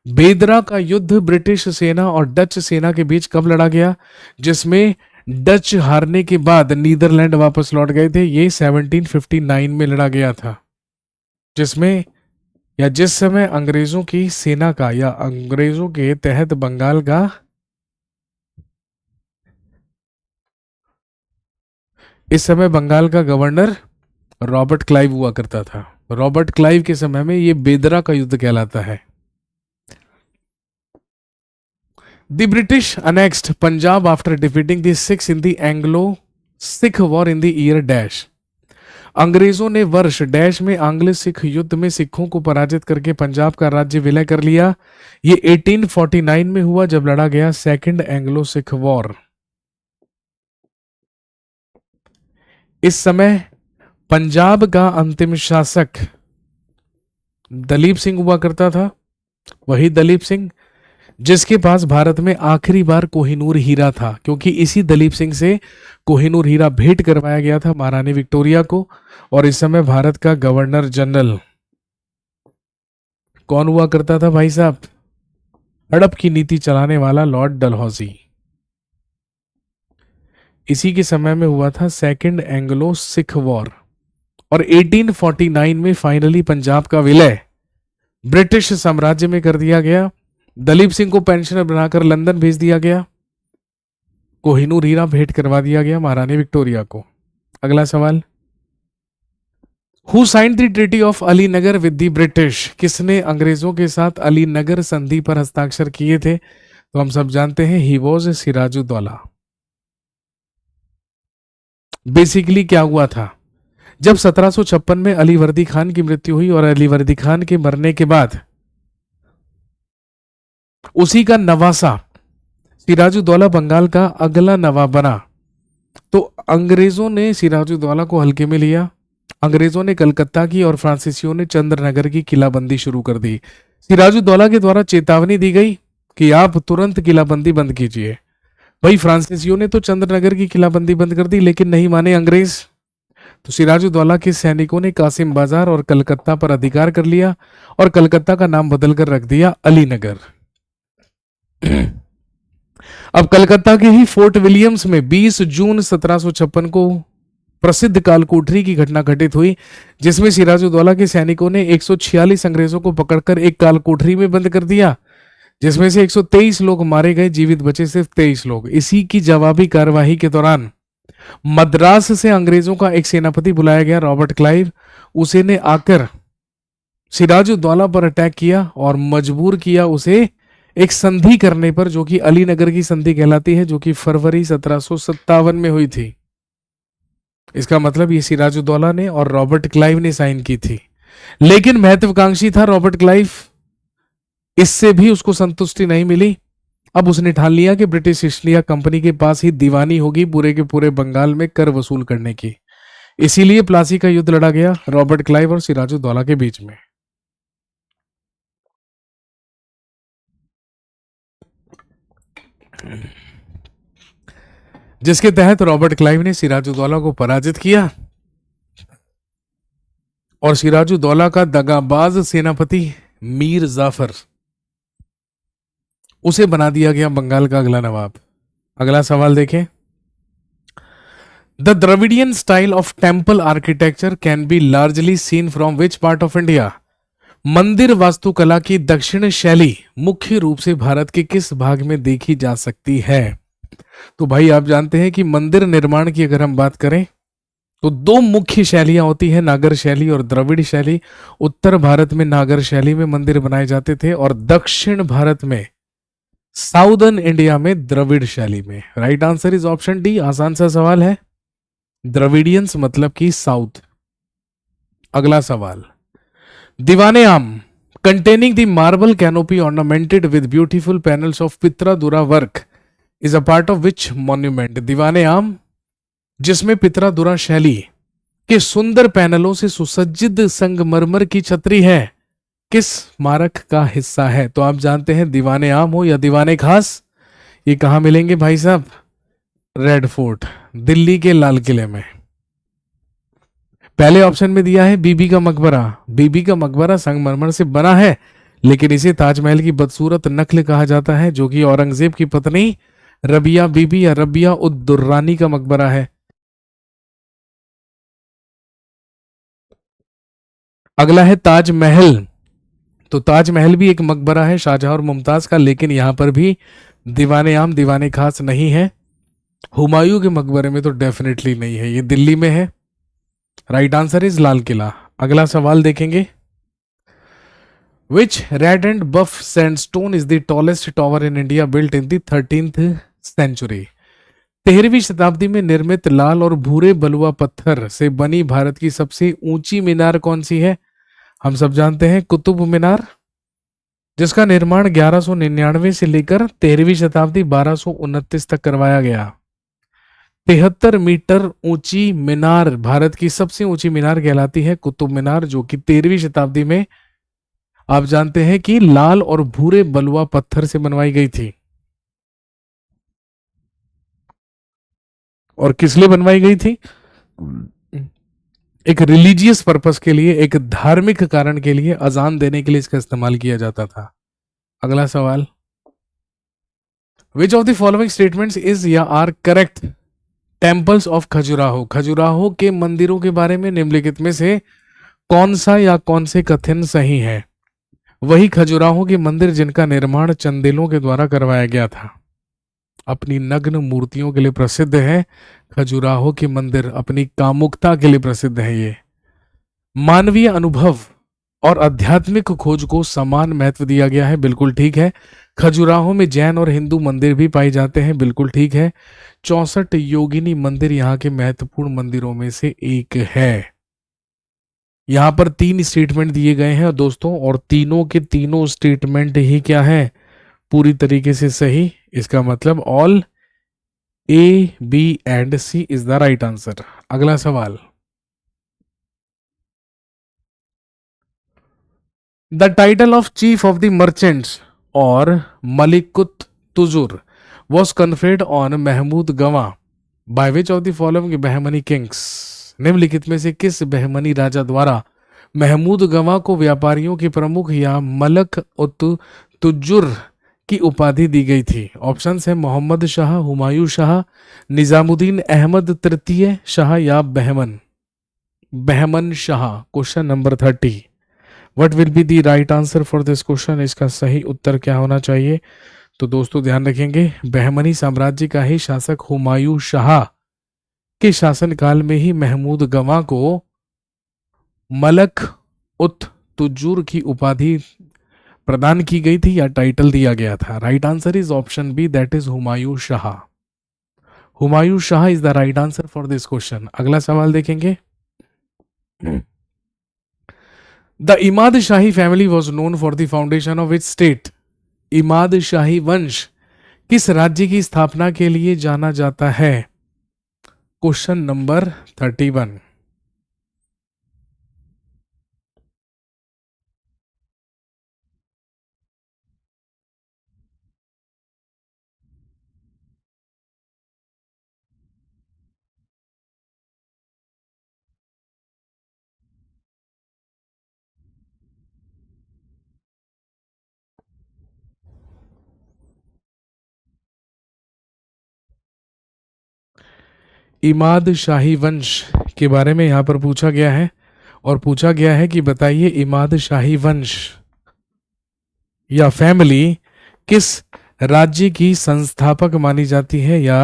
बेदरा का युद्ध ब्रिटिश सेना और डच सेना के बीच कब लड़ा गया? जिसमें डच हारने के बाद नीदरलैंड वापस लौट गए थे। ये 1759 में लड़ा गया था जिस समय अंग्रेजों की सेना का या अंग्रेजों के तहत बंगाल का इस समय बंगाल का गवर्नर रॉबर्ट क्लाइव हुआ करता था। रॉबर्ट क्लाइव के समय में ये बेदरा का युद्ध कहलाता है। The British annexed Punjab after defeating the Sikhs in the Anglo-Sikh War in the year dash. अंग्रेजों ने वर्ष डैश में आंग्ल सिख युद्ध में सिखों को पराजित करके पंजाब का राज्य विलय कर लिया। ये 1849 में हुआ जब लड़ा गया सेकंड एंग्लो सिख वॉर। इस समय पंजाब का अंतिम शासक दलीप सिंह हुआ करता था। वही दलीप सिंह जिसके पास भारत में आखिरी बार कोहिनूर हीरा था, क्योंकि इसी दलीप सिंह से कोहिनूर हीरा भेंट करवाया गया था महारानी विक्टोरिया को। और इस समय भारत का गवर्नर जनरल कौन हुआ करता था भाई साहब? हड़प की नीति चलाने वाला लॉर्ड डलहौजी। इसी के समय में हुआ था सेकंड एंग्लो सिख वॉर। और 1849 में फाइनली पंजाब का विलय ब्रिटिश साम्राज्य में कर दिया गया। दलीप सिंह को पेंशनर बनाकर लंदन भेज दिया गया। कोहिनूर हीरा भेंट करवा दिया गया महारानी विक्टोरिया को। अगला सवाल, who signed the treaty of Alinagar with the British. किसने अंग्रेजों के साथ अलीनगर संधि पर हस्ताक्षर किए थे? तो हम सब जानते हैं ही वॉज सिराजुद्दौला। बेसिकली क्या हुआ था, जब 1756 में अली वर्दी खान की मृत्यु हुई और अली वर्दी खान के मरने के बाद उसी का नवासा सिराजुद्दौला बंगाल का अगला नवाब बना। तो अंग्रेजों ने सिराजुद्दौला को हल्के में लिया, अंग्रेजों ने कलकत्ता की और फ्रांसीसियों ने चंद्रनगर की किलाबंदी शुरू कर दी। सिराजुद्दौला के द्वारा चेतावनी दी गई कि आप तुरंत किलाबंदी बंद कीजिए। भाई फ्रांसीसियों ने तो चंद्रनगर की किलाबंदी बंद कर दी, लेकिन नहीं माने अंग्रेज। तो सिराजुद्दौला के सैनिकों ने कासिम बाजार और कलकत्ता पर अधिकार कर लिया और कलकत्ता का नाम बदलकर रख दिया अलीनगर। अब कलकत्ता के ही फोर्ट विलियम्स में 20 जून 1756 को प्रसिद्ध कालकोठरी की घटना घटित हुई, जिसमें सिराजुद्दौला के सैनिकों ने 146 अंग्रेजों को पकड़कर एक कालकोठरी में बंद कर दिया, जिसमें से 123 लोग मारे गए, जीवित बचे सिर्फ 23 लोग। इसी की जवाबी कार्यवाही के दौरान मद्रास से अंग्रेजों का एक सेनापति बुलाया गया, रॉबर्ट क्लाइव। उसे ने आकर सिराजुद्दौला पर अटैक किया और मजबूर किया उसे एक संधि करने पर, जो कि अलीनगर की संधि कहलाती है, जो कि फरवरी 1757 में हुई थी। इसका मतलब ये सिराजुद्दौला ने और रॉबर्ट क्लाइव ने साइन की थी। लेकिन महत्वाकांक्षी था रॉबर्ट क्लाइव, इससे भी उसको संतुष्टि नहीं मिली। अब उसने ठान लिया कि ब्रिटिश ईस्ट इंडिया कंपनी के पास ही दीवानी होगी पूरे के पूरे बंगाल में कर वसूल करने की। इसीलिए प्लासी का युद्ध लड़ा गया रॉबर्ट क्लाइव और सिराजुद्दौला के बीच में। जिसके तहत रॉबर्ट क्लाइव ने सिराजुद्दौला को पराजित किया और सिराजुद्दौला का दगाबाज सेनापति मीर जाफर, उसे बना दिया गया बंगाल का अगला नवाब। अगला सवाल देखें। The Dravidian style of temple architecture can be largely seen from which part of India? मंदिर वास्तुकला की दक्षिण शैली मुख्य रूप से भारत के किस भाग में देखी जा सकती है? तो भाई आप जानते हैं कि मंदिर निर्माण की अगर हम बात करें तो दो मुख्य शैलियां होती हैं, नागर शैली और द्रविड़ शैली। उत्तर भारत में नागर शैली में मंदिर बनाए जाते थे और दक्षिण भारत में, साउदर्न इंडिया में द्रविड़ शैली में। Right answer is option D. आसान सा सवाल है, द्रविडियंस मतलब कि साउथ। अगला सवाल। दीवाने आम containing the marble canopy ornamented with beautiful panels of पित्रादुरा work is a part of which monument? दीवाने आम जिसमें पित्रादुरा शैली के सुंदर पैनलों से सुसज्जित संगमरमर की छतरी है, किस स्मारक का हिस्सा है? तो आप जानते हैं दीवाने आम हो या दीवाने खास, ये कहां मिलेंगे भाई साहब? रेड फोर्ट, दिल्ली के लाल किले में। पहले ऑप्शन में दिया है बीबी का मकबरा। बीबी का मकबरा संगमरमर से बना है, लेकिन इसे ताजमहल की बदसूरत नकल कहा जाता है, जो कि औरंगजेब की पत्नी रबिया बीबी या रबिया उद दुर्रानी का मकबरा है। अगला है ताजमहल। तो ताजमहल भी एक मकबरा है शाहजहां और मुमताज का, लेकिन यहां पर भी दीवाने आम दीवाने खास नहीं है। हुमायूं के मकबरे में तो डेफिनेटली नहीं है, ये दिल्ली में है। Right answer is Lal Qila. अगला सवाल देखेंगे। Which red and buff sandstone is the tallest tower in India built in the 13th century? 13वीं शताब्दी में निर्मित लाल और भूरे बलुआ पत्थर से बनी भारत की सबसे ऊंची मीनार कौन सी है? हम सब जानते हैं कुतुब मीनार, जिसका निर्माण 1199 से लेकर 13वीं शताब्दी 1229 तक करवाया गया। 73 मीटर ऊंची मीनार भारत की सबसे ऊंची मीनार कहलाती है कुतुब मीनार, जो कि 13वीं शताब्दी में आप जानते हैं कि लाल और भूरे बलुआ पत्थर से बनवाई गई थी। और किस लिए बनवाई गई थी? एक रिलीजियस पर्पस के लिए, एक धार्मिक कारण के लिए, अजान देने के लिए इसका इस्तेमाल किया जाता था। अगला सवाल। Which of the following statements is या are correct? Temples of Khajuraho, Khajuraho के मंदिरों के बारे में निम्नलिखित में से कौन सा या कौन से कथन सही है? वही खजुराहो के मंदिर जिनका निर्माण चंदेलों के द्वारा करवाया गया था। अपनी नग्न मूर्तियों के लिए प्रसिद्ध है खजुराहो के मंदिर, अपनी कामुकता के लिए प्रसिद्ध है ये। मानवीय अनुभव और आध्यात्मिक खोज को समान महत्व दिया गया है, बिल्कुल ठीक है। खजुराहो में जैन और हिंदू मंदिर भी पाए जाते हैं, बिल्कुल ठीक है। 64 योगिनी मंदिर यहाँ के महत्वपूर्ण मंदिरों में से एक है। यहाँ पर 3 स्टेटमेंट दिए गए हैं दोस्तों, और तीनों के तीनों स्टेटमेंट ही क्या है? पूरी तरीके से सही। इसका मतलब all A, B and C is the right answer. अगला सवाल, the title of chief of the merchants और Malikut Tujjar was conferred on Mahmud Gawan by which of the following Bahmani kings. निम्नलिखित में से किस बहमनी राजा द्वारा महमूद गवा को व्यापारियों के प्रमुख या मलक उत तुजुर की उपाधि दी गई थी। ऑप्शन है मोहम्मद शाह, हुमायूं शाह, निजामुद्दीन अहमद तृतीय शाह या Bahman Bahman Shah. Question number 30, what will be the right answer for this question. इसका सही उत्तर क्या होना चाहिए? तो दोस्तों ध्यान रखेंगे, बहमनी साम्राज्य का ही शासक हुमायूं शाह के शासनकाल में ही महमूद गवा को मलक उत तुजुर की उपाधि प्रदान की गई थी या टाइटल दिया गया था। Right answer is option B, that is Humayun Shah. Humayun Shah is the right answer for this question. अगला सवाल देखेंगे, the Imad Shahi family was known for the foundation of its state. Imad Shahi वंश किस राज्य की स्थापना के लिए जाना जाता है? Question number 31। इमाद शाही वंश के बारे में यहां पर पूछा गया है और पूछा गया है कि बताइए इमाद शाही वंश या फैमिली किस राज्य की संस्थापक मानी जाती है या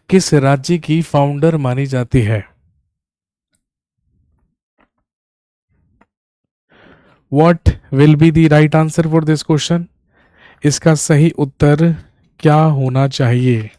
किस राज्य की फाउंडर मानी जाती है। What will be the right answer for this question. इसका सही उत्तर क्या होना चाहिए?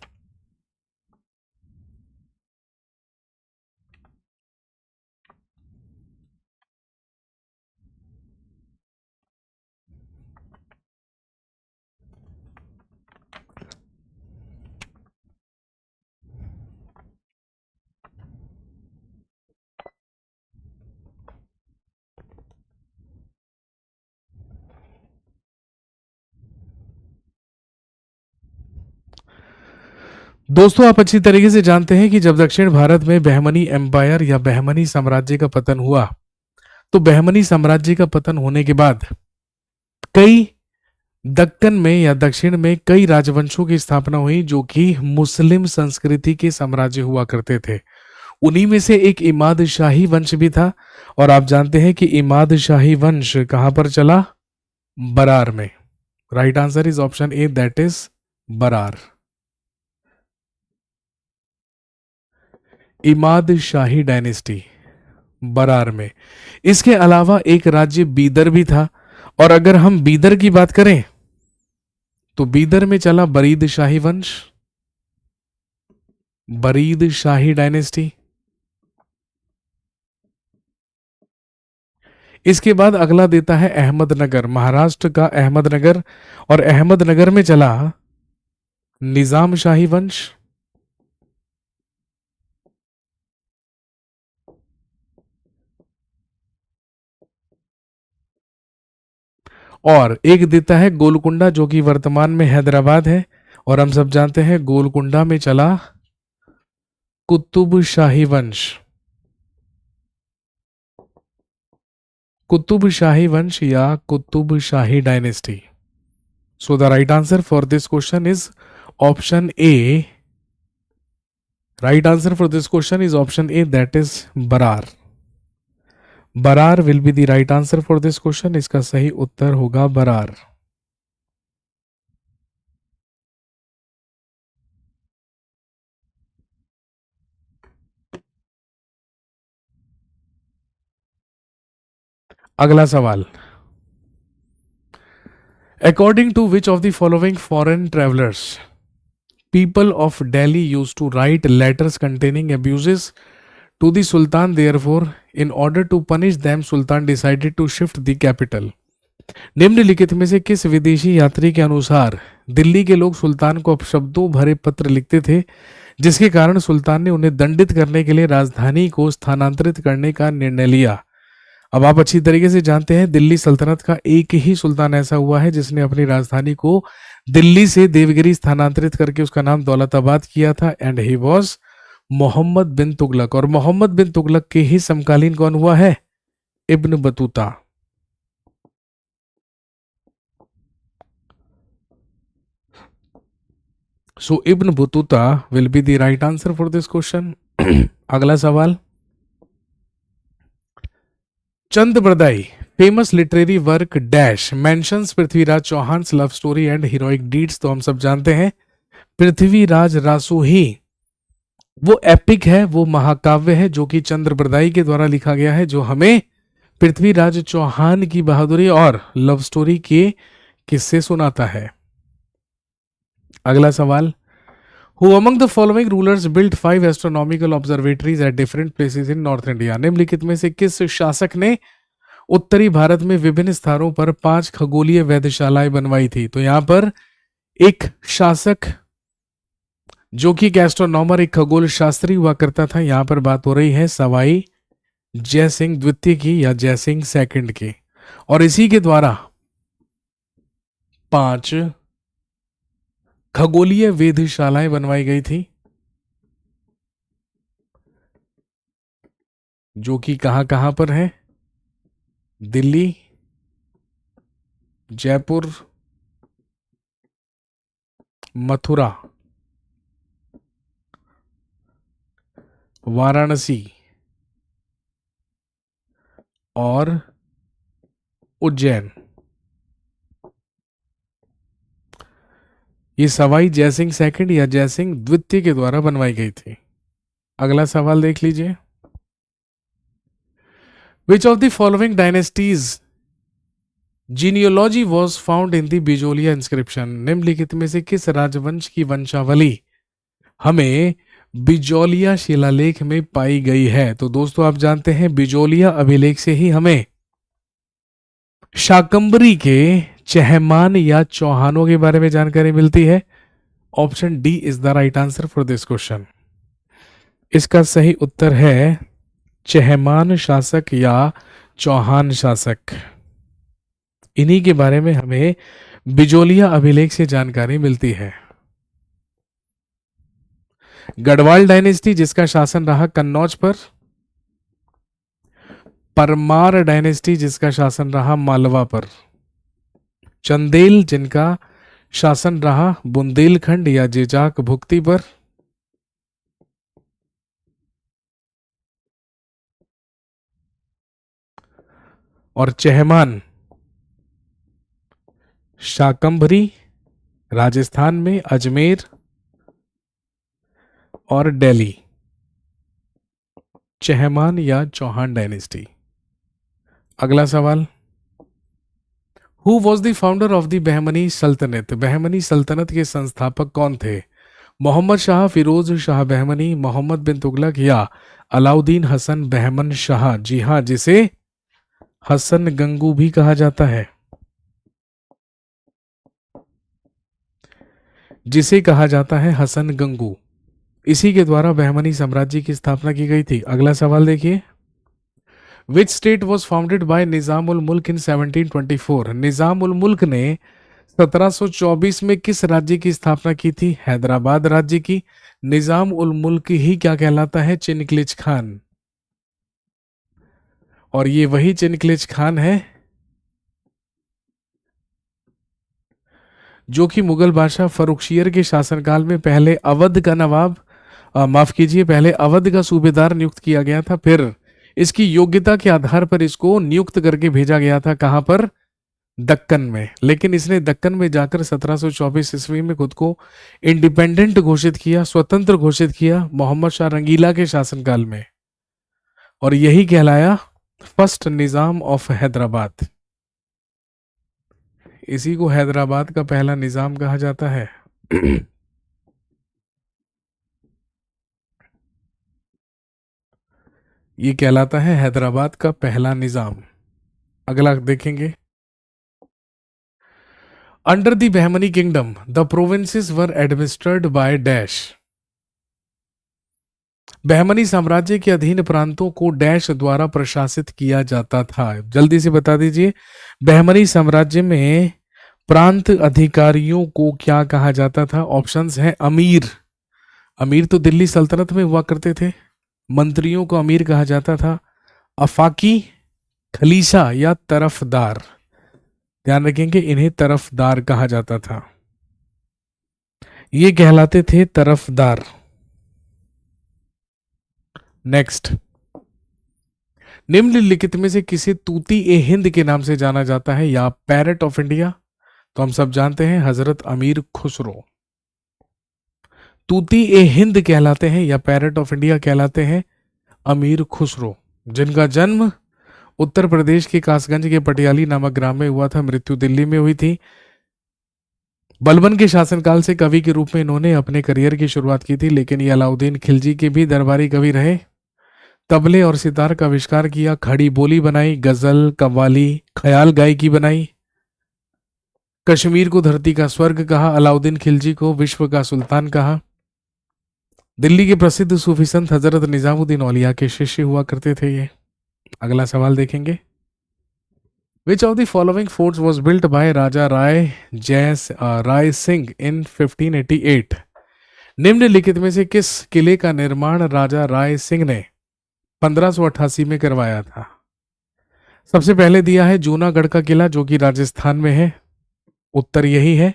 दोस्तों आप अच्छी तरीके से जानते हैं कि जब दक्षिण भारत में बहमनी एम्पायर या बहमनी साम्राज्य का पतन हुआ तो बहमनी साम्राज्य का पतन होने के बाद कई दक्कन में या दक्षिण में कई राजवंशों की स्थापना हुई जो कि मुस्लिम संस्कृति के साम्राज्य हुआ करते थे। उन्हीं में से एक इमाद शाही वंश भी था और आप जानते हैं कि इमाद शाही वंश कहां पर चला? बरार में। Right answer is option A, that is Berar. Imad Shahi dynasty Berar में। इसके अलावा एक राज्य बीदर भी था और अगर हम बीदर की बात करें तो बीदर में चला बरीद शाही वंश, बरीद शाही डायनेस्टी। इसके बाद अगला देता है अहमदनगर, महाराष्ट्र का अहमदनगर, और अहमदनगर में चला निजाम शाही वंश। और एक देता है गोलकुंडा जो कि वर्तमान में हैदराबाद है और हम सब जानते हैं गोलकुंडा में चला कुतुब शाही वंश। कुतुब शाही वंश या Qutb Shahi dynasty. So the right answer for this question is option A. Right answer for this question is option A, that is Berar. Berar will be the right answer for this question. इसका सही उत्तर होगा बरार। अगला सवाल, according to which of the following foreign travellers people of Delhi used to write letters containing abuses to the Sultan. Therefore, in order to punish them, Sultan decided to shift the capital. निम्नलिखित में से किस विदेशी यात्री के अनुसार दिल्ली के लोग सुल्तान को अपशब्दों भरे पत्र लिखते थे, जिसके कारण सुल्तान ने उन्हें दंडित करने के लिए राजधानी को स्थानांतरित करने का निर्णय लिया? अब आप अच्छी तरीके से जानते हैं, दिल्ली सल्तनत का एक ही सुल्तान ऐसा हुआ है जिसने अपनी राजधानी को दिल्ली से देवगिरी स्थानांतरित करके उसका नाम दौलताबाद किया था, एंड ही वॉज मोहम्मद बिन तुगलक। और मोहम्मद बिन तुगलक के ही समकालीन कौन हुआ है? Ibn Battuta. So Ibn Battuta will be the right answer for this question. अगला सवाल, Chand Bardai famous literary work dash mentions Prithviraj Chauhan love story and heroic deeds. तो हम सब जानते हैं पृथ्वीराज रासोही वो एपिक है, वो महाकाव्य है जो कि चंद्र बरदाई के द्वारा लिखा गया है, जो हमें पृथ्वीराज चौहान की बहादुरी और लव स्टोरी के किस्से सुनाता है। अगला सवाल, Who among the following rulers built 5 astronomical observatories at different places in North India? निम्नलिखित में से किस शासक ने उत्तरी भारत में विभिन्न स्थानों पर 5 खगोलीय वेधशालाएं बनवाई थी? तो यहां पर एक शासक जो कि एक एस्ट्रोनॉमर, एक खगोल शास्त्री हुआ करता था, यहां पर बात हो रही है सवाई जयसिंह द्वितीय की या जयसिंह सेकंड की, और इसी के द्वारा 5 खगोलीय वेधशालाएं बनवाई गई थी, जो कि कहां कहां पर है? दिल्ली, जयपुर, मथुरा, वाराणसी और उज्जैन। ये सवाई जयसिंह सेकंड या जयसिंह द्वितीय के द्वारा बनवाई गई थी। अगला सवाल देख लीजिए, विच of the following dynasties genealogy was found in the Bijolia inscription? निम्नलिखित में से किस राजवंश की वंशावली हमें बिजोलिया शिलालेख में पाई गई है? तो दोस्तों आप जानते हैं बिजोलिया अभिलेख से ही हमें शाकंबरी के चहमान या चौहानों के बारे में जानकारी मिलती है। Option D is the right answer for this question. इसका सही उत्तर है चहमान शासक या चौहान शासक। इन्हीं के बारे में हमें बिजोलिया अभिलेख से जानकारी मिलती है। गढ़वाल डायनेस्टी जिसका शासन रहा कन्नौज पर, परमार डायनेस्टी जिसका शासन रहा मालवा पर, चंदेल जिनका शासन रहा बुंदेलखंड या जेजाक भुक्ति पर, और चहमान शाकंभरी राजस्थान में अजमेर और दिल्ली। चहमान या चौहान डायनेस्टी। अगला सवाल, who was the founder of the Bahmani सल्तनत? बहमनी सल्तनत के संस्थापक कौन थे? मोहम्मद शाह, फिरोज शाह बहमनी, मोहम्मद बिन तुगलक या अलाउद्दीन हसन बहमन शाह? जी हां, जिसे हसन गंगू भी कहा जाता है, जिसे कहा जाता है हसन गंगू। इसी के द्वारा बहमनी साम्राज्य की स्थापना की गई थी। अगला सवाल देखिए, which state was founded by Nizam ul Mulk in 1724? निजाम उल मुल्क ने 1724 में किस राज्य की स्थापना की थी? हैदराबाद राज्य की। निजाम उल मुल्क ही क्या कहलाता है? चिनक्लिज खान। और ये वही चिनक्लिज खान है जो कि मुगल बादशाह फरुखशियर के शासनकाल में पहले अवध का नवाब, माफ कीजिए, पहले अवध का सूबेदार नियुक्त किया गया था, फिर इसकी योग्यता के आधार पर इसको नियुक्त करके भेजा गया था। कहां पर? दक्कन में। लेकिन इसने दक्कन में जाकर 1724 ईस्वी में खुद को इंडिपेंडेंट घोषित किया, स्वतंत्र घोषित किया मोहम्मद शाह रंगीला के शासनकाल में, और यही कहलाया फर्स्ट निजाम ऑफ हैदराबाद। इसी को हैदराबाद का पहला निजाम कहा जाता है। ये कहलाता है हैदराबाद का पहला निजाम। अगला देखेंगे, under the Bahmani kingdom the provinces were administered by dash. Bahmani साम्राज्य के अधीन प्रांतों को डैश द्वारा प्रशासित किया जाता था। जल्दी से बता दीजिए, बहमनी साम्राज्य में प्रांत अधिकारियों को क्या कहा जाता था? ऑप्शंस हैं अमीर, अमीर तो दिल्ली सल्तनत में हुआ करते थे, मंत्रियों को अमीर कहा जाता था, अफाकी, खलीसा या तरफदार। ध्यान रखेंगे, इन्हें तरफदार कहा जाता था, ये कहलाते थे तरफदार। नेक्स्ट, निम्नलिखित में से किसे तूती ए हिंद के नाम से जाना जाता है या पैरट ऑफ इंडिया? तो हम सब जानते हैं हजरत अमीर खुसरो। तूती ए हिंद कहलाते हैं या पैरट ऑफ इंडिया कहलाते हैं अमीर खुसरो, जिनका जन्म उत्तर प्रदेश के कासगंज के पटियाली नामक ग्राम में हुआ था, मृत्यु दिल्ली में हुई थी। बलबन के शासनकाल से कवि के रूप में इन्होंने अपने करियर की शुरुआत की थी, लेकिन ये अलाउद्दीन खिलजी के भी दरबारी कवि रहे। तबले और सितार का आविष्कार किया, खड़ी बोली बनाई, गजल, कव्वाली, ख्याल गायकी बनाई। कश्मीर को धरती का स्वर्ग कहा, अलाउद्दीन खिलजी को विश्व का सुल्तान कहा। दिल्ली के प्रसिद्ध सूफी संत हजरत निजामुद्दीन औलिया के शिष्य हुआ करते थे ये। अगला सवाल देखेंगे, which of the following forts was built by Raja Rai Singh in 1588? निम्नलिखित में से किस किले का निर्माण राजा राय सिंह ने 1588 में करवाया था? सबसे पहले दिया है जूनागढ़ का किला, जो कि राजस्थान में है, उत्तर यही है।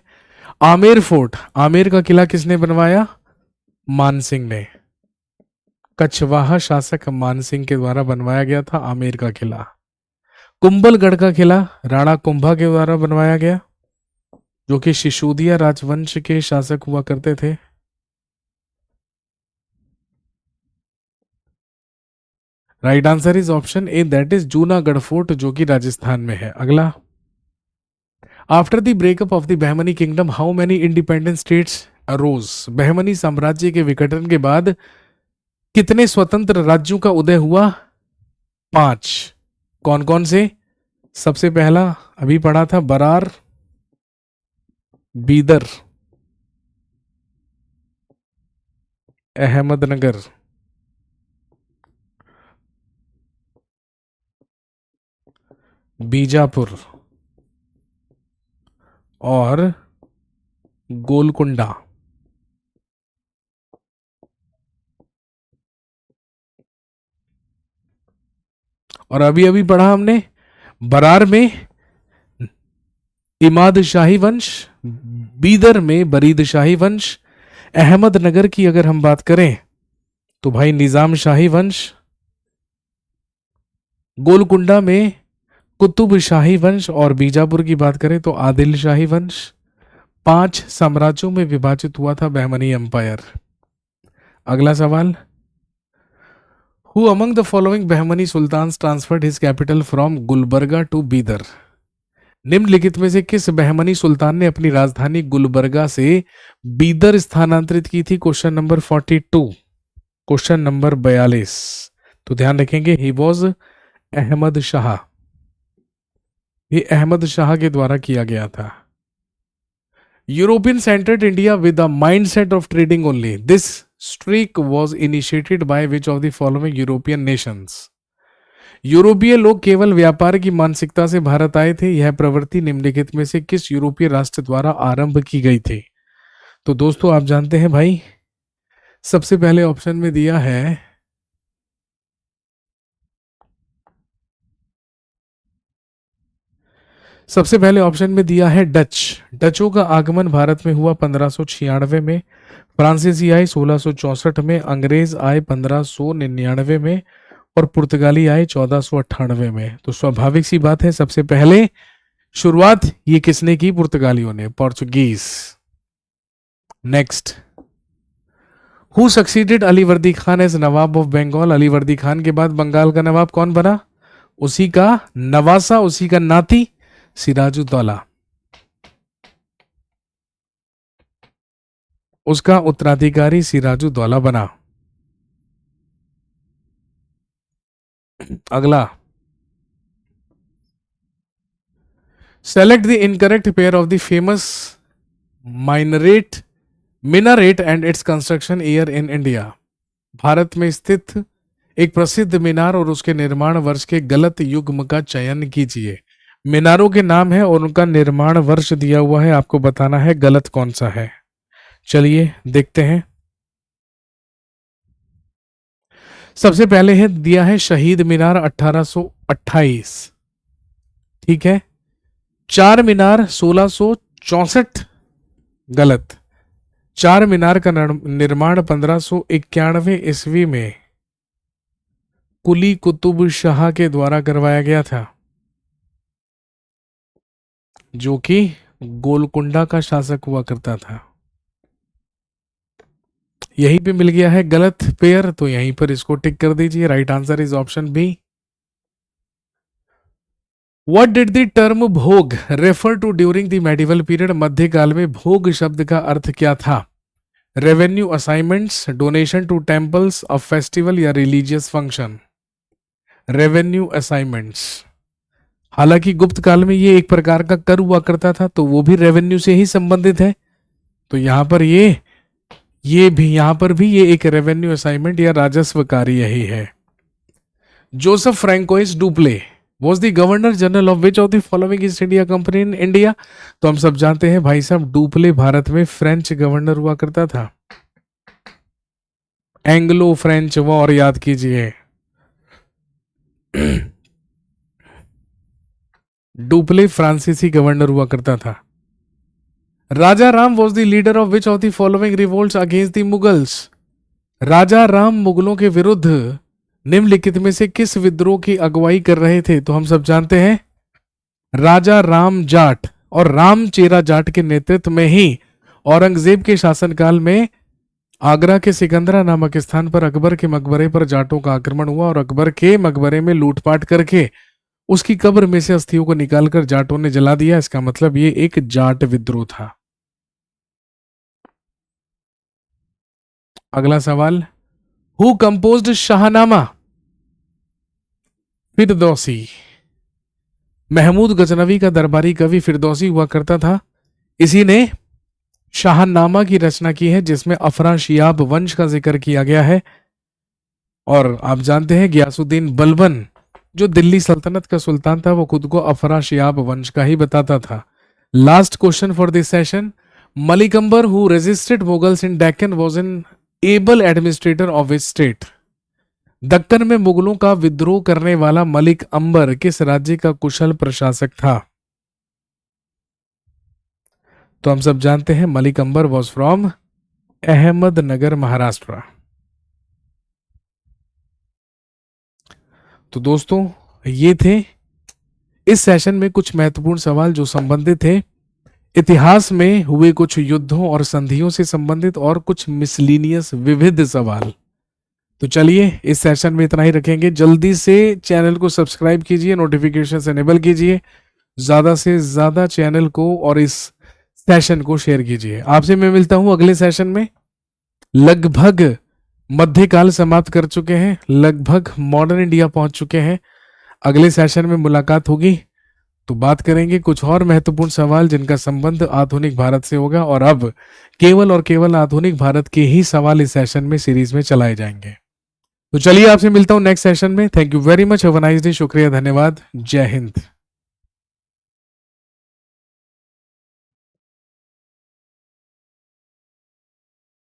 आमेर फोर्ट, आमेर का किला किसने बनवाया? मानसिंह ने। कछवाहा शासक मानसिंह के द्वारा बनवाया गया था आमेर का किला। कुंभलगढ़ का किला राणा कुंभा के द्वारा बनवाया गया, जो कि शिशोदिया राजवंश के शासक हुआ करते थे। Right answer is option A, that is Junagarh fort, जो कि राजस्थान में है। अगला, after the breakup of the Bahmani kingdom how many independent states arose? Bahmani साम्राज्य के विघटन के बाद कितने स्वतंत्र राज्यों का उदय हुआ? 5। कौन कौन से? सबसे पहला अभी पढ़ा था, बरार, बीदर, अहमदनगर, बीजापुर और गोलकुंडा। और अभी अभी पढ़ा हमने, बरार में इमाद शाही वंश, बीदर में बरीद शाही वंश, अहमदनगर की अगर हम बात करें तो भाई निजाम शाही वंश, गोलकुंडा में कुतुब शाही वंश और बीजापुर की बात करें तो आदिल शाही वंश। 5 साम्राज्यों में विभाजित हुआ था बहमनी एम्पायर। अगला सवाल, who among the following Bahmani sultan transferred his capital from Gulbarga to Bidar? निम्नलिखित में से किस बहमनी सुल्तान ने अपनी राजधानी गुलबर्गा से बीदर स्थानांतरित की थी? Question number 42, question number 42। तो ध्यान रखेंगे, ही वॉज अहमद शाह, ये अहमद शाह के द्वारा किया गया था। European centred India with the mindset of trading only, this streak was initiated by which of the following European Nations? यूरोपीय लोग केवल व्यापार की मानसिकता से भारत आए थे, यह प्रवृत्ति निम्नलिखित में से किस यूरोपीय राष्ट्र द्वारा आरंभ की गई थी? तो दोस्तों आप जानते हैं भाई, सबसे पहले ऑप्शन में दिया है डच। डचों का आगमन भारत में हुआ 1596 में, फ्रांसीसी आए 1664 में, अंग्रेज आए 1599 में और पुर्तगाली आए 1498 में। तो स्वाभाविक सी बात है, सबसे पहले शुरुआत ये किसने की? पुर्तगालियों ने, Portuguese. Next, who succeeded Alivardi Khan as nawab of Bengal? Alivardi Khan के बाद बंगाल का नवाब कौन बना? उसी का नवासा, उसी का नाती सिराजुद्दौला, उसका उत्तराधिकारी सिराजुद्दौला बना। अगला, select the incorrect pair of the famous minaret and its construction year in India. Bharat में स्थित एक प्रसिद्ध मीनार और उसके निर्माण वर्ष के गलत युग्म का चयन कीजिए। मीनारों के नाम है और उनका निर्माण वर्ष दिया हुआ है, आपको बताना है गलत कौन सा है। चलिए देखते हैं। सबसे पहले है दिया है शहीद मीनार 1828, ठीक है। चार मीनार 1664, गलत। चार मीनार का निर्माण 1591 ईस्वी में कुली कुतुब शाह के द्वारा करवाया गया था, जो कि गोलकुंडा का शासक हुआ करता था। यहीं पे मिल गया है गलत पेयर, तो यहीं पर इसको टिक कर दीजिए। Right answer is option B. What did the term bhog refer to during the medieval period? मध्यकाल में भोग शब्द का अर्थ क्या था? Revenue assignments, donation to temples, a festival या रिलीजियस फंक्शन? Revenue assignments. हालांकि गुप्त काल में ये एक प्रकार का कर हुआ करता था, तो वो भी रेवेन्यू से ही संबंधित है। तो यहां पर ये भी यहां पर भी ये एक रेवेन्यू असाइनमेंट या राजस्व कार्य ही है। Joseph Francois Dupleix was the governor general of which of the following East India Company in India? तो हम सब जानते हैं भाई साहब, डुप्ले भारत में फ्रेंच गवर्नर हुआ करता था। एंग्लो फ्रेंच वॉर याद कीजिए। डुप्ले फ्रांसीसी गवर्नर हुआ करता था। Raja Ram was the leader of which of the following revolts against the Mughals? Raja Ram मुगलों के विरुद्ध निम्नलिखित में से किस विद्रोह की अगुवाई कर रहे थे? तो हम सब जानते हैं राजा राम जाट और राम चेरा जाट के नेतृत्व में ही औरंगजेब के शासनकाल में आगरा के सिकंदरा नामक स्थान पर अकबर के मकबरे पर जाटों का आक्रमण हुआ और अकबर के मकबरे में लूटपाट करके उसकी कब्र में से अस्थियों को निकालकर जाटों ने जला दिया। इसका मतलब ये एक जाट विद्रोह था। अगला सवाल, हु कंपोज्ड शाहनामा? फिरदौसी। महमूद गजनवी का दरबारी कवि फिरदौसी हुआ करता था। इसी ने शाहनामा की रचना की है, जिसमें अफराशियाब वंश का जिक्र किया गया है। और आप जानते हैं गियासुद्दीन बलबन जो दिल्ली सल्तनत का सुल्तान था, वो खुद को अफराशियाब वंश का ही बताता था। Last question for this session, Malik Ambar who resisted Mughals in Deccan was an able administrator of his state? Deccan में मुगलों का विद्रोह करने वाला मलिक अंबर किस राज्य का कुशल प्रशासक था? तो हम सब जानते हैं मलिक अंबर वॉज फ्रॉम अहमदनगर, महाराष्ट्र। तो दोस्तों ये थे इस सेशन में कुछ महत्वपूर्ण सवाल जो संबंधित थे इतिहास में हुए कुछ युद्धों और संधियों से संबंधित और कुछ मिसलीनियस विविध सवाल। तो चलिए इस सेशन में इतना ही रखेंगे। जल्दी से चैनल को सब्सक्राइब कीजिए, नोटिफिकेशन इनेबल कीजिए, ज्यादा से ज्यादा चैनल को और इस सेशन को शेयर कीजिए। आपसे मैं मिलता हूं अगले सेशन में। लगभग मध्यकाल समाप्त कर चुके हैं, लगभग मॉडर्न इंडिया पहुंच चुके हैं। अगले सेशन में मुलाकात होगी तो बात करेंगे कुछ और महत्वपूर्ण सवाल जिनका संबंध आधुनिक भारत से होगा। और अब केवल और केवल आधुनिक भारत के ही सवाल इस सेशन में सीरीज में चलाए जाएंगे। तो चलिए आपसे मिलता हूं नेक्स्ट सेशन में। Thank you very much, have a nice day. शुक्रिया, धन्यवाद, जय हिंद।